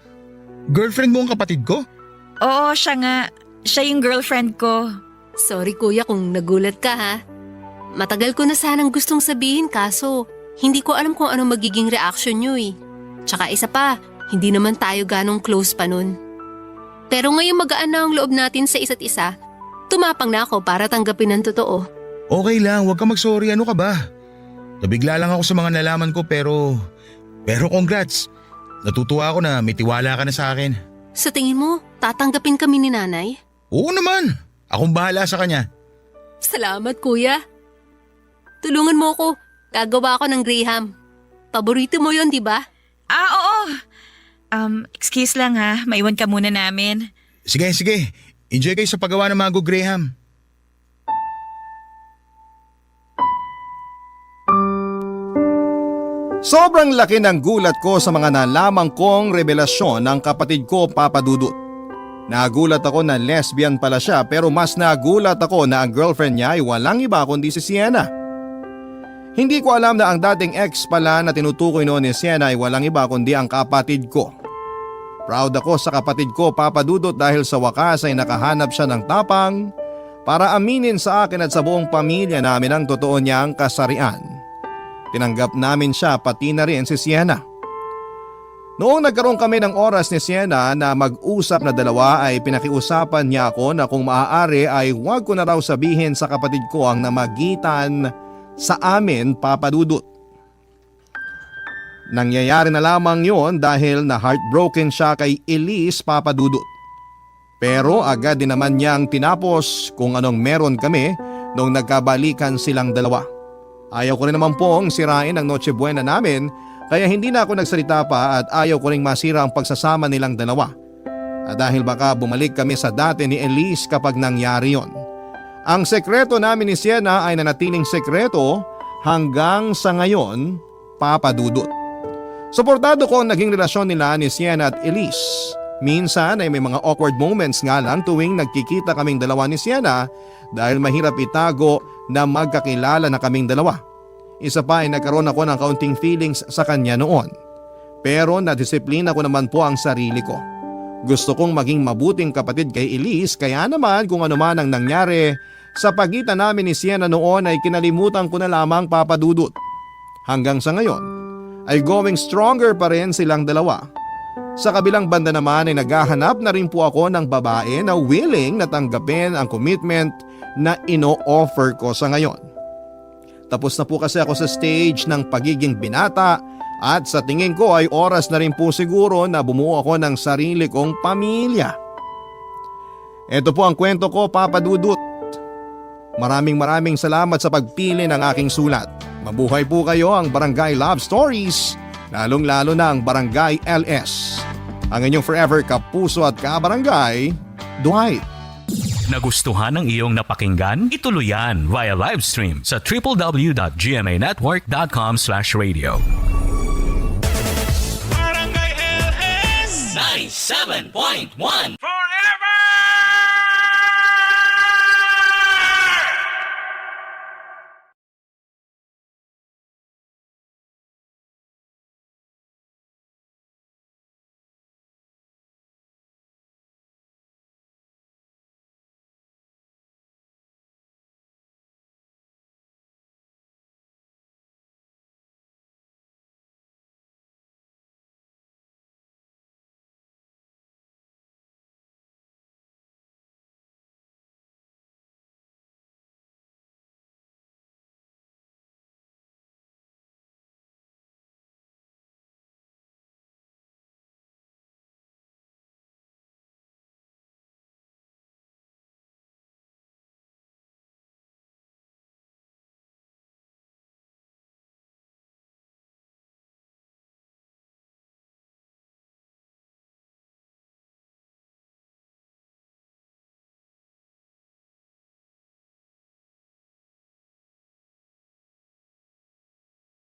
Speaker 10: Girlfriend mo ang kapatid ko?
Speaker 12: Oo, siya nga. Siya yung girlfriend ko.
Speaker 11: Sorry kuya kung nagulat ka ha. Matagal ko na sanang gustong sabihin kaso hindi ko alam kung ano magiging reaction nyo eh. Tsaka isa pa, hindi naman tayo ganong close pa nun. Pero ngayon magaan na ang loob natin sa isa't isa. Tumapang na ako para tanggapin ang totoo.
Speaker 10: Okay lang, huwag ka mag-sorry. Ano ka ba? Nabigla lang ako sa mga nalaman ko pero congrats. Natutuwa ako na may tiwala ka na sa akin.
Speaker 11: Sa tingin mo, tatanggapin kami ni nanay?
Speaker 10: Oo naman. Akong bahala sa kanya.
Speaker 11: Salamat, kuya. Tulungan mo ako. Gagawa ako ng Graham. Paborito mo yon, di ba?
Speaker 12: Oo. Excuse lang ha, maiwan ka muna namin.
Speaker 10: Sige. Enjoy kayo sa paggawa ng Mango Graham.
Speaker 3: Sobrang laki ng gulat ko sa mga nalaman kong revelasyon ng kapatid ko, Papa Dudut. Nagulat ako na lesbian pala siya pero mas nagulat ako na ang girlfriend niya ay walang iba kundi si Sienna. Hindi ko alam na ang dating ex pala na tinutukoy noon ni Sienna ay walang iba kundi ang kapatid ko. Proud ako sa kapatid ko, Papa Dudut, dahil sa wakas ay nakahanap siya ng tapang para aminin sa akin at sa buong pamilya namin ang totoo niyang kasarian. Tinanggap namin siya pati na rin si Sienna. Noong nagkaroon kami ng oras ni Sienna na mag-usap na dalawa ay pinakiusapan niya ako na kung maaari ay huwag ko na raw sabihin sa kapatid ko ang namagitan sa amin, Papa Dudut. Nangyayari na lamang yon dahil na heartbroken siya kay Elise, Papa Dudut. Pero agad din naman niyang tinapos kung anong meron kami nung nagkabalikan silang dalawa. Ayaw ko rin naman pong sirain ang Noche Buena namin kaya hindi na ako nagsalita pa at ayaw ko ring masira ang pagsasama nilang dalawa. At dahil baka bumalik kami sa dati ni Elise kapag nangyari yon. Ang sekreto namin ni Sienna ay nanatiling sekreto hanggang sa ngayon, Papa Dudut. Suportado ko ang naging relasyon nila ni Sienna at Elise. Minsan ay may mga awkward moments nga lang tuwing nagkikita kaming dalawa ni Sienna dahil mahirap itago na magkakilala na kaming dalawa. Isa pa ay nagkaroon ako ng kaunting feelings sa kanya noon. Pero nadisiplina ko naman po ang sarili ko. Gusto kong maging mabuting kapatid kay Elise kaya naman kung ano man ang nangyari sa pagitan namin ni Sienna noon ay kinalimutan ko na lamang, Papa Dudut. Hanggang sa ngayon ay going stronger pa rin silang dalawa. Sa kabilang banda naman ay naghahanap na rin po ako ng babae na willing na tanggapin ang commitment na ino-offer ko sa ngayon. Tapos na po kasi ako sa stage ng pagiging binata at sa tingin ko ay oras na rin po siguro na bumuo ako ng sarili kong pamilya. Ito po ang kwento ko, Papa Dudut. Maraming salamat sa pagpili ng aking sulat. Mabuhay po kayo ang Barangay Love Stories, lalong-lalo na ang Barangay LS. Ang inyong forever kapuso at kabarangay, Dwight.
Speaker 1: Nagustuhan ng iyong napakinggan? Ituloy yan via live stream sa www.gmanetwork.com/radio.
Speaker 13: Barangay LS 97.1